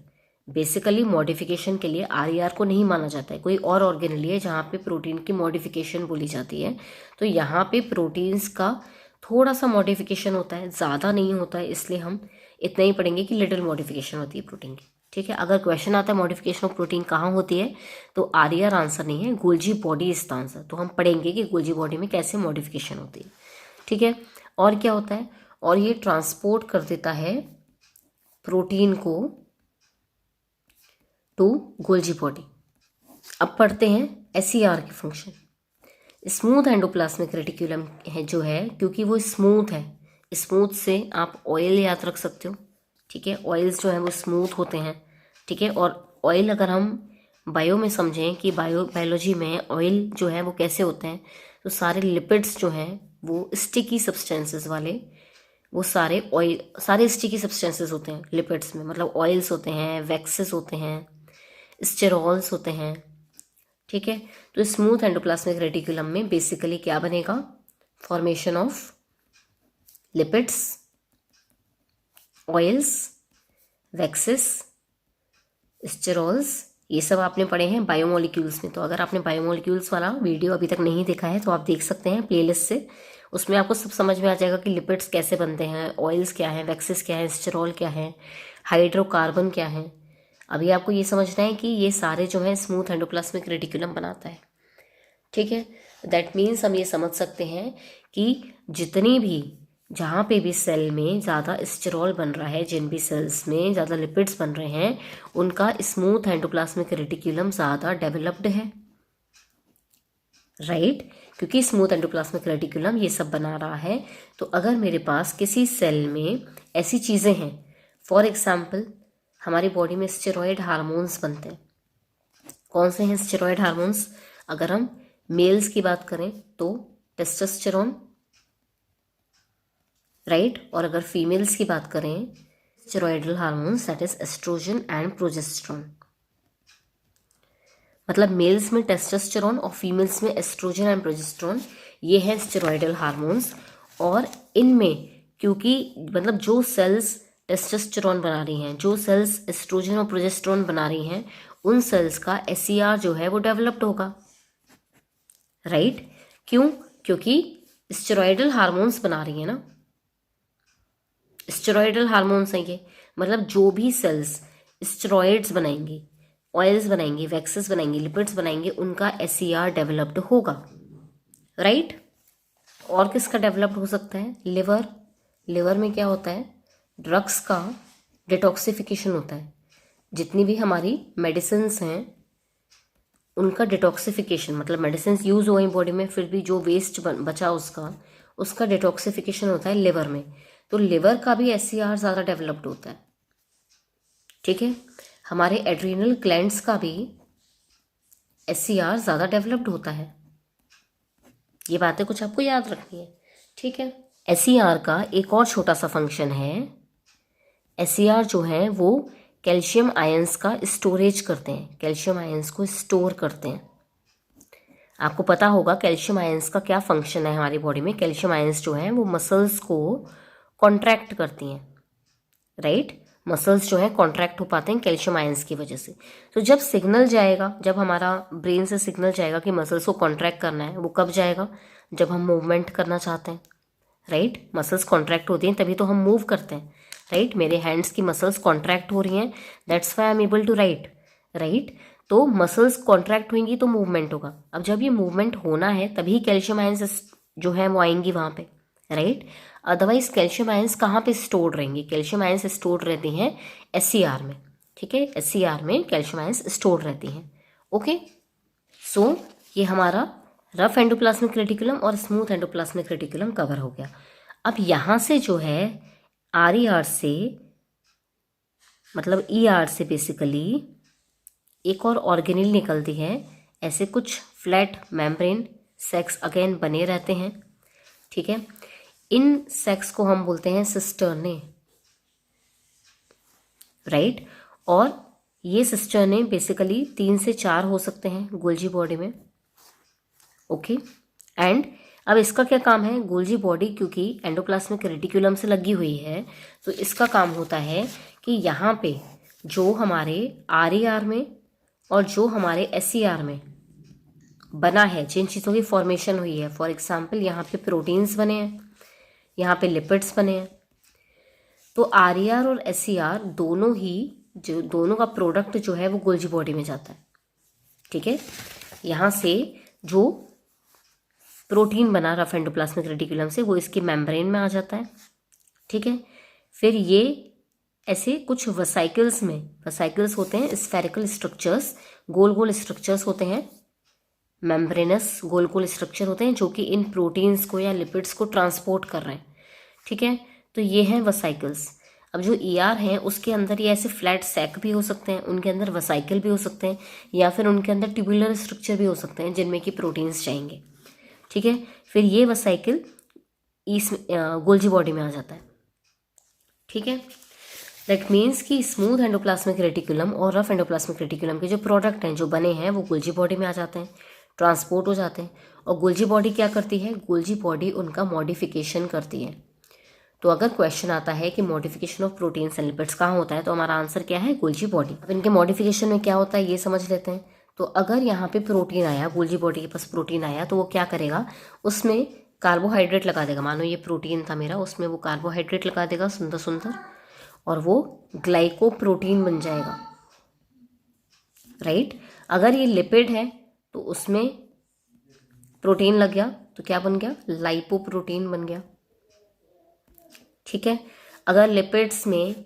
Basically modification के लिए आरईआर को नहीं माना जाता है, कोई और ऑर्गेनेली है जहाँ पे प्रोटीन की मॉडिफिकेशन बोली जाती है। तो यहाँ पे प्रोटीन्स का थोड़ा सा मॉडिफिकेशन होता है, ज़्यादा नहीं होता है, इसलिए हम इतना ही पढ़ेंगे कि लिटिल मॉडिफिकेशन होती है प्रोटीन की। ठीक है, अगर क्वेश्चन आता है मॉडिफिकेशन ऑफ प्रोटीन कहाँ होती है, तो आर आंसर नहीं है, Golgi body is the answer. तो हम पढ़ेंगे कि गोल्जी बॉडी में कैसे मॉडिफिकेशन होती है। ठीक है, और क्या होता है, और ये ट्रांसपोर्ट कर देता है प्रोटीन को टू गोल्जी बॉडी। अब पढ़ते हैं एसईआर की फंक्शन। स्मूथ एंडोप्लाज्मिक रेटिकुलम है जो है, क्योंकि वो स्मूथ है, स्मूथ से आप ऑयल याद रख सकते हो। ठीक है, ऑयल्स जो है वो स्मूथ होते हैं। ठीक है, और ऑयल अगर हम बायो में समझें कि बायोलॉजी में ऑयल जो है वो कैसे होते हैं, तो सारे लिपिड्स जो हैं वो स्टिकी सब्सटेंसेस वाले, वो सारे ऑयल, सारे स्टिकी सब्सटेंसेस होते हैं लिपिड्स में। मतलब ऑयल्स होते हैं, वैक्सेस होते हैं, स्टेरॉल्स होते हैं। ठीक है, तो स्मूथ एंडोप्लाज्मिक रेटिकुलम में बेसिकली क्या बनेगा, formation of lipids, oils, waxes, sterols, ये सब आपने पढ़े हैं बायोमोलिक्यूल्स में। तो अगर आपने बायोमोलिक्यूल्स वाला वीडियो अभी तक नहीं देखा है तो आप देख सकते हैं प्लेलिस्ट से, उसमें आपको सब समझ में आ जाएगा कि लिपिड्स कैसे बनते हैं, ऑयल्स क्या है, वैक्सेस क्या है, स्टेरॉल क्या है, हाइड्रोकार्बन क्या है। अभी आपको ये समझना है कि ये सारे जो है स्मूथ एंडोप्लाज्मिक रेटिकुलम बनाता है। ठीक है, दैट मीन्स हम ये समझ सकते हैं कि जितनी भी, जहाँ पे भी सेल में ज़्यादा स्टेरॉल बन रहा है, जिन भी सेल्स में ज़्यादा लिपिड्स बन रहे हैं, उनका स्मूथ एंडोप्लाज्मिक रेटिकुलम ज़्यादा डेवलप्ड है। राइट, क्योंकि स्मूथ एंडोप्लाज्मिक रेटिकुलम ये सब बना रहा है। तो अगर मेरे पास किसी सेल में ऐसी चीज़ें हैं, फॉर एग्जाम्पल हमारी बॉडी में स्टेरॉयड हार्मोन्स बनते हैं। कौन से हैं स्टेरॉयड हार्मोन्स? अगर हम मेल्स की बात करें तो टेस्टोस्टेरोन, राइट, और अगर फीमेल्स की बात करें steroidal hormones, that is estrogen and progesterone. मतलब मेल्स में टेस्टोस्टेरोन और फीमेल्स में एस्ट्रोजन एंड प्रोजेस्टेरोन, ये हैं स्टेरॉयडल हार्मोन्स। और इनमें क्योंकि मतलब जो सेल्स टेस्टोस्टेरोन बना रही हैं, जो सेल्स एस्ट्रोजन और प्रोजेस्टेरोन बना रही हैं, उन सेल्स का एसईआर जो है वो डेवलप्ड होगा। राइट, क्यों? क्योंकि स्टेरॉयडल हार्मोन्स बना रही है ना, स्टेरॉयडल हार्मोन्स हैं ये। मतलब जो भी सेल्स स्टेरॉइड्स बनाएंगी, ऑयल्स बनाएंगी, वैक्सेस बनाएंगी, लिपिड्स बनाएंगे, उनका एसईआर डेवलप्ड होगा। राइट, और किसका डेवलप्ड हो सकता है? लिवर। लिवर में क्या होता है? ड्रग्स का डिटॉक्सिफिकेशन होता है। जितनी भी हमारी मेडिसिन्स हैं उनका डिटॉक्सिफिकेशन, मतलब मेडिसिन यूज़ हो गई बॉडी में, फिर भी जो वेस्ट बचा उसका डिटॉक्सिफिकेशन होता है लिवर में। तो लिवर का भी एसईआर ज़्यादा डेवलप्ड होता है। ठीक है, हमारे एड्रीनल ग्लैंड्स का भी एसईआर ज़्यादा डेवलप्ड होता है। ये बातें कुछ आपको याद रखनी है। ठीक है, एसईआर का एक और छोटा सा फंक्शन है। एसईआर जो है वो कैल्शियम आयंस का स्टोरेज करते हैं, कैल्शियम आयंस को स्टोर करते हैं। आपको पता होगा कैल्शियम आयंस का क्या फंक्शन है हमारी बॉडी में। कैल्शियम आयंस जो हैं वो मसल्स को कॉन्ट्रैक्ट करती हैं। राइट, मसल्स जो है कॉन्ट्रैक्ट हो पाते हैं कैल्शियम आयंस की वजह से। तो जब सिग्नल जाएगा, जब हमारा ब्रेन से सिग्नल जाएगा कि मसल्स को कॉन्ट्रैक्ट करना है, वो कब जाएगा? जब हम मूवमेंट करना चाहते हैं। राइट, मसल्स कॉन्ट्रैक्ट होती हैं तभी तो हम मूव करते हैं। राइट, मेरे हैंड्स की मसल्स कॉन्ट्रैक्ट हो रही हैं, that's why I am able to write. Right, तो मसल्स कॉन्ट्रैक्ट होंगी तो मूवमेंट होगा। अब जब ये मूवमेंट होना है तभी कैल्शियम आयंस जो है वो आएंगी वहाँ पे। राइट, अदरवाइज कैल्शियम आयंस कहाँ पे स्टोर्ड रहेंगी? कैल्शियम आयंस स्टोर्ड रहती हैं एससीआर में। ठीक है, एससीआर में कैल्शियम आयंस स्टोर्ड रहती हैं। ओके, सो ये हमारा रफ एंडोप्लाज्मिक रेटिकुलम और स्मूथ एंडोप्लाज्मिक रेटिकुलम कवर हो गया। अब यहाँ से जो है आर से, मतलब ईआर से बेसिकली एक और ऑर्गेनेल निकलती है। ऐसे कुछ फ्लैट मेम्ब्रेन सेक्स अगेन बने रहते हैं। ठीक है, इन सेक्स को हम बोलते हैं सिस्टर्ने। राइट, और ये सिस्टर्ने बेसिकली 3 से 4 हो सकते हैं गोल्जी बॉडी में। ओके, एंड अब इसका क्या काम है? गोल्जी बॉडी क्योंकि एंडोप्लाज्मिक रेटिकुलम से लगी हुई है, तो इसका काम होता है कि यहाँ पे जो हमारे आर में और जो हमारे एसईआर में बना है, जिन चीज़ों की फॉर्मेशन हुई है, फॉर एग्जांपल यहाँ पे प्रोटीन्स बने हैं, यहाँ पे लिपिड्स बने हैं। तो आरईआर और एसईआर दोनों ही, जो दोनों का प्रोडक्ट जो है वो गोल्जी बॉडी में जाता है। ठीक है, यहाँ से जो प्रोटीन बना रफ एंडोप्लाज्मिक रेटिकुलम से वो इसकी मेम्ब्रेन में आ जाता है। ठीक है, फिर ये ऐसे कुछ वसाइकल्स में, वसाइकल्स होते हैं स्फेरिकल स्ट्रक्चर्स, गोल गोल स्ट्रक्चर्स होते हैं, मेम्ब्रेनस गोल गोल स्ट्रक्चर होते हैं जो कि इन प्रोटीन्स को या लिपिड्स को ट्रांसपोर्ट कर रहे हैं। ठीक है, तो ये हैं वसाइकल्स। अब जो ईआर हैं उसके अंदर ये ऐसे फ्लैट सैक भी हो सकते हैं, उनके अंदर वसाइकल भी हो सकते हैं, या फिर उनके अंदर ट्यूबुलर स्ट्रक्चर भी हो सकते हैं जिनमें कि प्रोटीन्स जाएंगे। ठीक है, फिर ये वसाइकल इस गोल्जी बॉडी में आ जाता है। ठीक है, दैट मीन्स कि स्मूथ एंडोप्लाज्मिक रेटिकुलम और रफ एंडोप्लाज्मिक रेटिकुलम के जो प्रोडक्ट हैं, जो बने हैं, वो गोल्जी बॉडी में आ जाते हैं, ट्रांसपोर्ट हो जाते हैं। और गोल्जी बॉडी क्या करती है? गोल्जी बॉडी उनका मॉडिफिकेशन करती है। तो अगर क्वेश्चन आता है कि modification of proteins and lipids कहाँ होता है, तो हमारा आंसर क्या है? Golgi body. अब इनके मॉडिफिकेशन में क्या होता है ये समझ लेते हैं। तो अगर यहाँ पे प्रोटीन आया, गोल्जी बॉडी के पास प्रोटीन आया, तो वो क्या करेगा? उसमें कार्बोहाइड्रेट लगा देगा। मानो ये प्रोटीन था मेरा, उसमें वो कार्बोहाइड्रेट लगा देगा सुंदर सुंदर, और वो ग्लाइकोप्रोटीन बन जाएगा। राइट, अगर ये लिपिड है तो उसमें प्रोटीन लग गया तो क्या बन गया? लाइपोप्रोटीन बन गया। ठीक है, अगर लिपिड्स में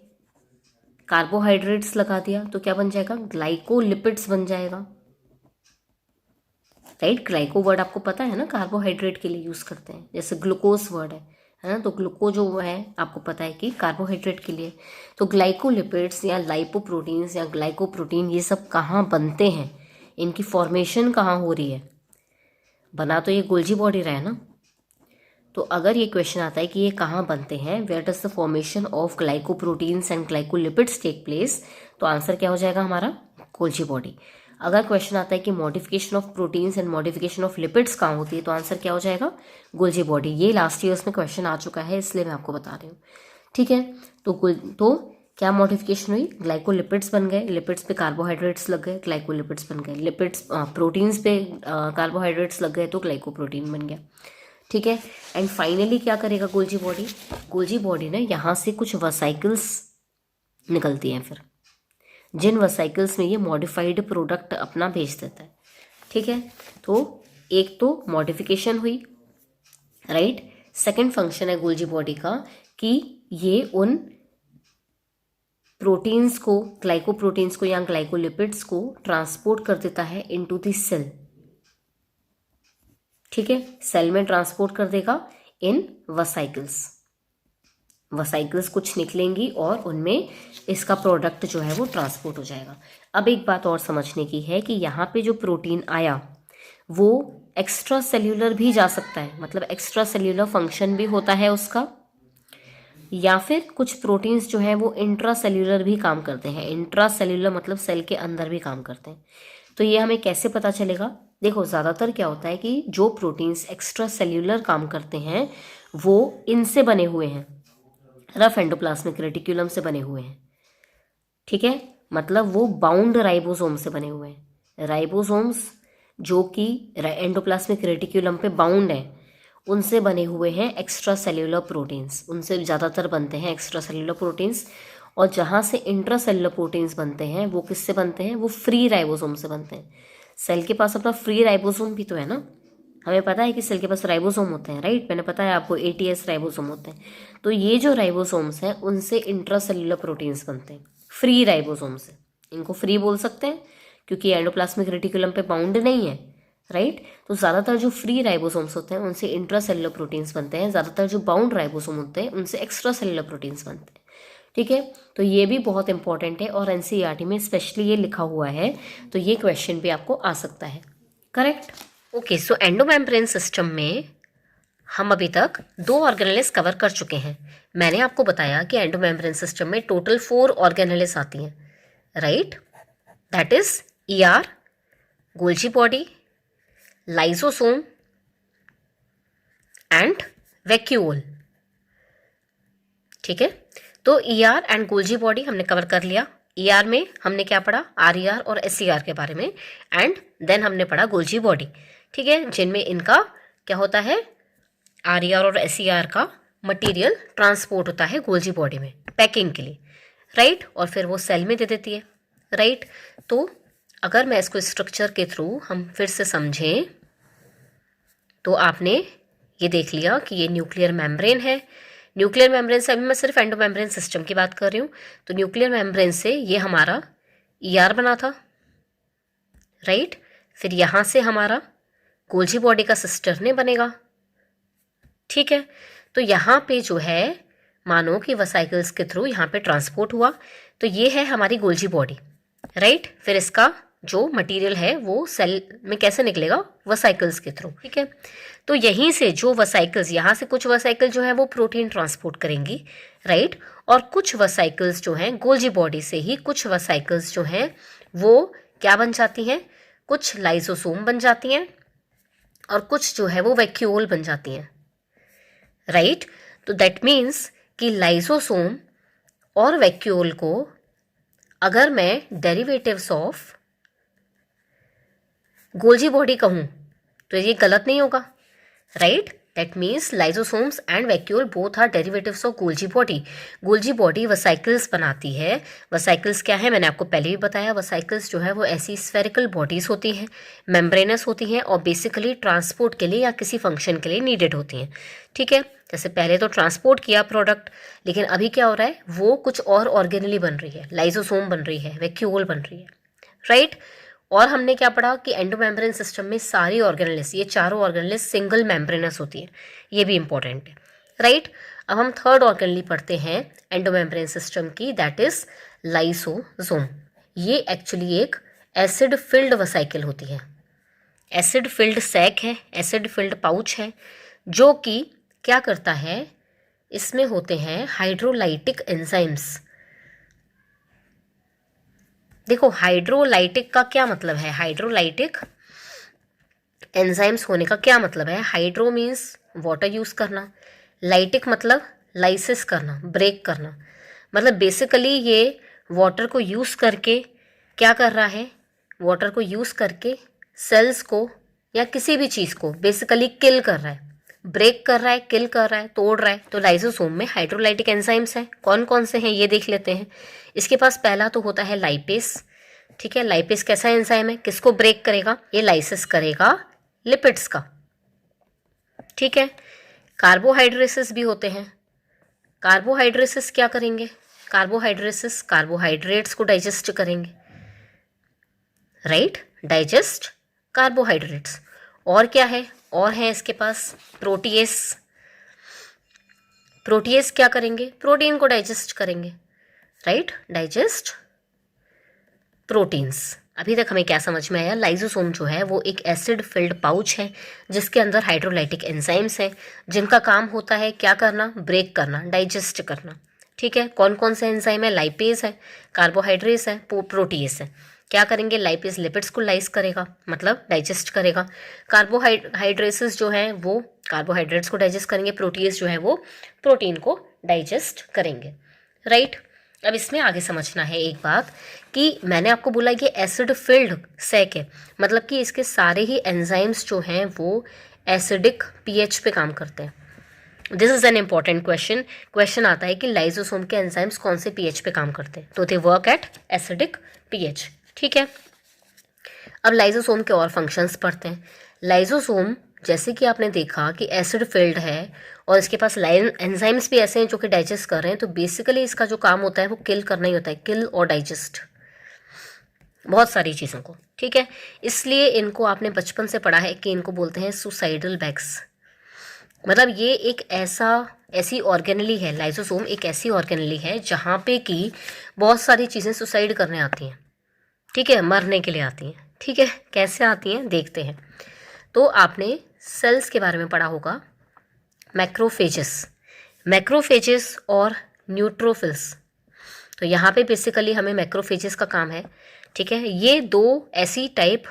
कार्बोहाइड्रेट्स लगा दिया तो क्या बन जाएगा? ग्लाइकोलिपिड्स बन जाएगा। राइट, ग्लाइको वर्ड आपको पता है ना, कार्बोहाइड्रेट के लिए यूज करते हैं, जैसे ग्लूकोज वर्ड है ना, तो ग्लूको जो है आपको पता है कि कार्बोहाइड्रेट के लिए। तो ग्लाइकोलिपिड्स या लाइपोप्रोटीन्स या ग्लाइकोप्रोटीन ये सब कहाँ बनते हैं, इनकी फॉर्मेशन कहाँ हो रही है? बना तो ये गोल्जी बॉडी रहा है ना। तो अगर ये क्वेश्चन आता है कि ये कहाँ बनते हैं, where does the formation of glycoproteins and glycolipids take place, तो आंसर क्या हो जाएगा हमारा? Golgi body. अगर क्वेश्चन आता है कि modification of proteins and modification of lipids कहाँ होती है, तो आंसर क्या हो जाएगा? Golgi body. ये लास्ट ईयर्स में क्वेश्चन आ चुका है, इसलिए मैं आपको बता रही हूँ। ठीक है, तो क्या मॉडिफिकेशन हुई? ग्लाइकोलिपिड्स बन गए, लिपिड्स पे कार्बोहाइड्रेट्स लग गए, ग्लाइकोलिपिड्स बन गए, लिपिड्स प्रोटीन्स पे कार्बोहाइड्रेट्स लग गए तो ग्लाइकोप्रोटीन बन गया। ठीक है, एंड फाइनली क्या करेगा गोल्जी बॉडी? गोल्जी बॉडी ने यहाँ से कुछ वसाइकल्स निकलती हैं, फिर जिन वसाइकल्स में ये मॉडिफाइड प्रोडक्ट अपना भेज देता है। ठीक है, तो एक तो मॉडिफिकेशन हुई, राइट। सेकंड फंक्शन है गोल्जी बॉडी का कि ये उन प्रोटीन्स को, ग्लाइकोप्रोटीन्स को या ग्लाइकोलिपिड्स को ट्रांसपोर्ट कर देता है इनटू द सेल। ठीक है, सेल में ट्रांसपोर्ट कर देगा इन वसाइकल्स। वसाइकल्स कुछ निकलेंगी और उनमें इसका प्रोडक्ट जो है वो ट्रांसपोर्ट हो जाएगा। अब एक बात और समझने की है कि यहाँ पे जो प्रोटीन आया वो एक्स्ट्रा सेल्यूलर भी जा सकता है, मतलब एक्स्ट्रा सेल्यूलर फंक्शन भी होता है उसका, या फिर कुछ प्रोटीन्स जो है वो इंट्रा सेल्यूलर भी काम करते हैं। इंट्रा सेल्यूलर मतलब सेल के अंदर भी काम करते हैं। तो ये हमें कैसे पता चलेगा? देखो, ज़्यादातर क्या होता है कि जो प्रोटीन्स एक्स्ट्रा सेल्यूलर काम करते हैं वो इनसे बने हुए हैं, रफ एंडोप्लाज्मिक रेटिकुलम से बने हुए हैं। ठीक है, मतलब वो बाउंड राइबोसोम से बने हुए हैं। राइबोसोम्स जो कि एंडोप्लाज्मिक रेटिकुलम पे बाउंड हैं, उनसे बने हुए हैं एक्स्ट्रा सेल्यूलर प्रोटीन्स। उनसे ज़्यादातर बनते हैं एक्स्ट्रा सेल्यूलर प्रोटीन्स। और जहाँ से इंट्रा सेल्यूलर प्रोटीन्स बनते हैं वो किससे बनते हैं? वो फ्री राइबोसोम से बनते हैं। सेल के पास अपना फ्री राइबोसोम भी तो है ना, हमें पता है कि सेल के पास राइबोसोम होते हैं, राइट। मैंने पता है आपको, ATS राइबोसोम होते हैं। तो ये जो राइबोसोम्स हैं उनसे इंट्रा सेल्यूलर प्रोटीन्स बनते हैं, फ्री राइबोसोम से। इनको फ्री बोल सकते हैं क्योंकि एंडोप्लाज्मिक रेटिकुलम पे बाउंड नहीं है, राइट। तो ज़्यादातर जो फ्री राइबोसोम्स होते हैं उनसे इंट्रा सेल्यूलर प्रोटीन्स बनते हैं, ज़्यादातर जो बाउंड राइबोसोम होते हैं उनसे एक्स्ट्रा सेल्यूलर प्रोटीन्स बनते हैं। ठीक है, तो ये भी बहुत इंपॉर्टेंट है और NCERT में स्पेशली ये लिखा हुआ है, तो ये क्वेश्चन भी आपको आ सकता है। करेक्ट। ओके, सो एंडोमेम्ब्रेन सिस्टम में हम अभी तक 2 ऑर्गेनेल्स कवर कर चुके हैं। मैंने आपको बताया कि एंडोमेम्ब्रेन सिस्टम में टोटल 4 ऑर्गेनेल्स आती हैं, right. That is ER, Golgi body, lysosome and vacuole. ठीक है, तो ER एंड गोल्जी बॉडी हमने कवर कर लिया। ER में हमने क्या पढ़ा? RER और SER के बारे में, एंड देन हमने पढ़ा गोल्जी बॉडी। ठीक है, जिनमें इनका क्या होता है? RER और SER का मटेरियल ट्रांसपोर्ट होता है गोल्जी बॉडी में पैकिंग के लिए, राइट, और फिर वो सेल में दे देती है, राइट। तो अगर मैं इसको स्ट्रक्चर के थ्रू हम फिर से समझें तो आपने ये देख लिया कि ये न्यूक्लियर मेम्ब्रेन है। न्यूक्लियर मेम्ब्रेन से, अभी मैं सिर्फ एंडोमेम्ब्रेन सिस्टम की बात कर रही हूँ, तो न्यूक्लियर मेम्ब्रेन से ये हमारा ईआर बना था, राइट। फिर यहाँ से हमारा गोल्जी बॉडी का सिस्टर्ने बनेगा, ठीक है। तो यहाँ पे जो है मानो कि वसाइकल्स के थ्रू यहाँ पे ट्रांसपोर्ट हुआ, तो ये है हमारी गोल्जी बॉडी, राइट। फिर इसका जो मटेरियल है वो सेल में कैसे निकलेगा, वसाइकल्स के थ्रू, ठीक है। तो यहीं से जो वसाइकल्स, यहाँ से कुछ वसाइकल जो है वो प्रोटीन ट्रांसपोर्ट करेंगी, राइट, और कुछ वसाइकल्स जो हैं गोल्जी बॉडी से ही कुछ वसाइकल्स जो हैं वो क्या बन जाती हैं, कुछ लाइसोसोम बन जाती हैं और कुछ जो है वो वैक्यूल बन जाती हैं, राइट। तो दैट मीन्स कि लाइसोसोम और वैक्यूल को अगर मैं डेरिवेटिव्स ऑफ गोल्जी बॉडी कहूँ तो ये गलत नहीं होगा, right. That means lysosomes and vacuole both are derivatives of Golgi body. Golgi body vesicles बनाती है। वसाइकल्स क्या है, मैंने आपको पहले भी बताया, वसाइकल्स जो है वो ऐसी स्फेरिकल बॉडीज होती हैं, मेम्ब्रेनस होती हैं और बेसिकली ट्रांसपोर्ट के लिए या किसी फंक्शन के लिए नीडेड होती हैं, ठीक है। जैसे पहले तो ट्रांसपोर्ट किया प्रोडक्ट, लेकिन अभी क्या हो रहा है, वो कुछ और ऑर्गेनली बन रही है, लाइसोसोम बन रही है, वैक्यूल बन रही है, राइट। और हमने क्या पढ़ा कि एंडोमेम्ब्रेन सिस्टम में सारी ऑर्गेनेल्स, ये चारों ऑर्गेनेल्स सिंगल मेम्ब्रेनस होती है, ये भी इंपॉर्टेंट है, राइट। अब हम थर्ड ऑर्गेनली पढ़ते हैं एंडोमेम्ब्रेन सिस्टम की, दैट इज लाइसोसोम। ये एक्चुअली एक एसिड फिल्ड वसाइकिल होती है, एसिड फिल्ड सैक है, एसिड फिल्ड पाउच है, जो कि क्या करता है, इसमें होते हैं हाइड्रोलाइटिक एंजाइम्स। देखो हाइड्रोलाइटिक का क्या मतलब है, हाइड्रोलाइटिक एंजाइम्स होने का क्या मतलब है, हाइड्रो मीन्स वाटर यूज़ करना, लाइटिक मतलब लाइसिस करना, ब्रेक करना, मतलब बेसिकली ये वाटर को यूज़ करके क्या कर रहा है, वाटर को यूज़ करके सेल्स को या किसी भी चीज़ को बेसिकली किल कर रहा है, ब्रेक कर रहा है, किल कर रहा है, तोड़ रहा है। तो लाइसोसोम में हाइड्रोलाइटिक एंजाइम्स हैं, कौन कौन से हैं ये देख लेते हैं। इसके पास पहला तो होता है लाइपेस, ठीक है। लाइपेस कैसा एंजाइम है, किसको ब्रेक करेगा, ये लाइसिस करेगा लिपिड्स का, ठीक है। कार्बोहाइड्रेसिस भी होते हैं, कार्बोहाइड्रेसिस क्या करेंगे, कार्बोहाइड्रेसिस कार्बोहाइड्रेट्स को डाइजेस्ट करेंगे, राइट, डाइजेस्ट कार्बोहाइड्रेट्स। और क्या है, और है इसके पास प्रोटीएस, प्रोटीएस क्या करेंगे, प्रोटीन को डाइजेस्ट करेंगे, राइट, डाइजेस्ट प्रोटीन्स। अभी तक हमें क्या समझ में आया, लाइसोसोम जो है वो एक एसिड फिल्ड पाउच है जिसके अंदर हाइड्रोलाइटिक एंजाइम्स हैं जिनका काम होता है क्या करना, ब्रेक करना, डाइजेस्ट करना, ठीक है। कौन कौन से एंजाइम है, लाइपेज है, कार्बोहाइड्रेस है, प्रोटीएस है। क्या करेंगे, लाइपेज लिपिड्स को लाइस करेगा मतलब डाइजेस्ट करेगा, कार्बोहाइड्रेसेस जो है वो कार्बोहाइड्रेट्स को डाइजेस्ट करेंगे, प्रोटीएस जो है वो प्रोटीन को डाइजेस्ट करेंगे, राइट। अब इसमें आगे समझना है एक बात कि मैंने आपको बोला ये एसिड फिल्ड सैक है, मतलब कि इसके सारे ही एंजाइम्स जो हैं वो एसिडिक पीएच पे काम करते हैं। This is an important question आता है कि लाइसोसोम के एंजाइम्स कौन से पीएच पे काम करते हैं, तो they work at acidic pH, ठीक है। अब लाइसोसोम के और फंक्शंस पढ़ते हैं। लाइसोसोम जैसे कि आपने देखा कि एसिड फिल्ड है और इसके पास एंजाइम्स भी ऐसे हैं जो कि डाइजेस्ट कर रहे हैं, तो बेसिकली इसका जो काम होता है वो किल करना ही होता है, किल और डाइजेस्ट बहुत सारी चीज़ों को, ठीक है। इसलिए इनको आपने बचपन से पढ़ा है कि इनको बोलते हैं सुसाइडल बैग्स, मतलब ये एक ऐसी ऑर्गेनली है, लाइसोसोम एक ऐसी ऑर्गेनली है जहाँ पे कि बहुत सारी चीज़ें सुसाइड करने आती हैं, ठीक है, मरने के लिए आती हैं, ठीक है। कैसे आती हैं देखते हैं। तो आपने सेल्स के बारे में पढ़ा होगा, मैक्रोफेजेस और न्यूट्रोफिल्स। तो यहाँ पे बेसिकली हमें मैक्रोफेजेस का काम है, ठीक है। ये दो ऐसी टाइप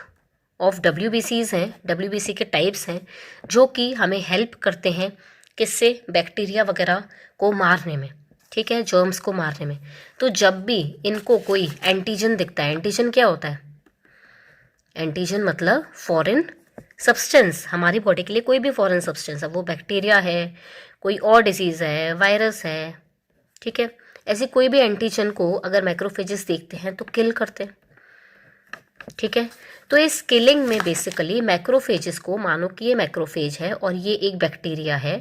ऑफ WBCs हैं, WBC के टाइप्स हैं जो कि हमें हेल्प करते हैं किससे, बैक्टीरिया वगैरह को मारने में, ठीक है, जर्म्स को मारने में। तो जब भी इनको कोई एंटीजन दिखता है, एंटीजन क्या होता है, एंटीजन मतलब फॉरेन सब्सटेंस हमारी बॉडी के लिए कोई भी फॉरेन सब्सटेंस है, वो बैक्टीरिया है, कोई और डिजीज़ है, वायरस है, ठीक है, ऐसी कोई भी एंटीजन को अगर मैक्रोफेजेस देखते हैं तो किल करते हैं, ठीक है। तो इस किलिंग में बेसिकली मैक्रोफेजेस को, मानो कि ये मैक्रोफेज है और ये एक बैक्टीरिया है,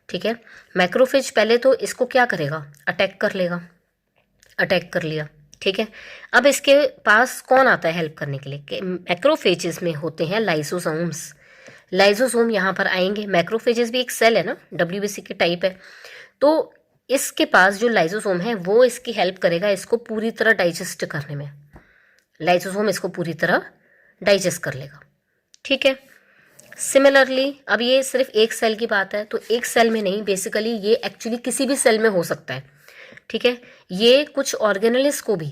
ठीक है। मैक्रोफेज पहले तो इसको क्या करेगा, अटैक कर लेगा, अटैक कर लिया, ठीक है। अब इसके पास कौन आता है हेल्प करने के लिए, मैक्रोफेजेस में होते हैं लाइसोसोम्स। लाइसोसोम यहाँ पर आएंगे, मैक्रोफेजेस भी एक सेल है ना, डब्ल्यूबीसी के टाइप है, तो इसके पास जो लाइसोसोम है वो इसकी हेल्प करेगा इसको पूरी तरह डाइजेस्ट करने में। लाइसोसोम इसको पूरी तरह डाइजेस्ट कर लेगा, ठीक है। सिमिलरली अब ये सिर्फ एक सेल की बात है, तो एक सेल में नहीं, बेसिकली ये एक्चुअली किसी भी सेल में हो सकता है, ठीक है। ये कुछ ऑर्गेनेलिस को भी,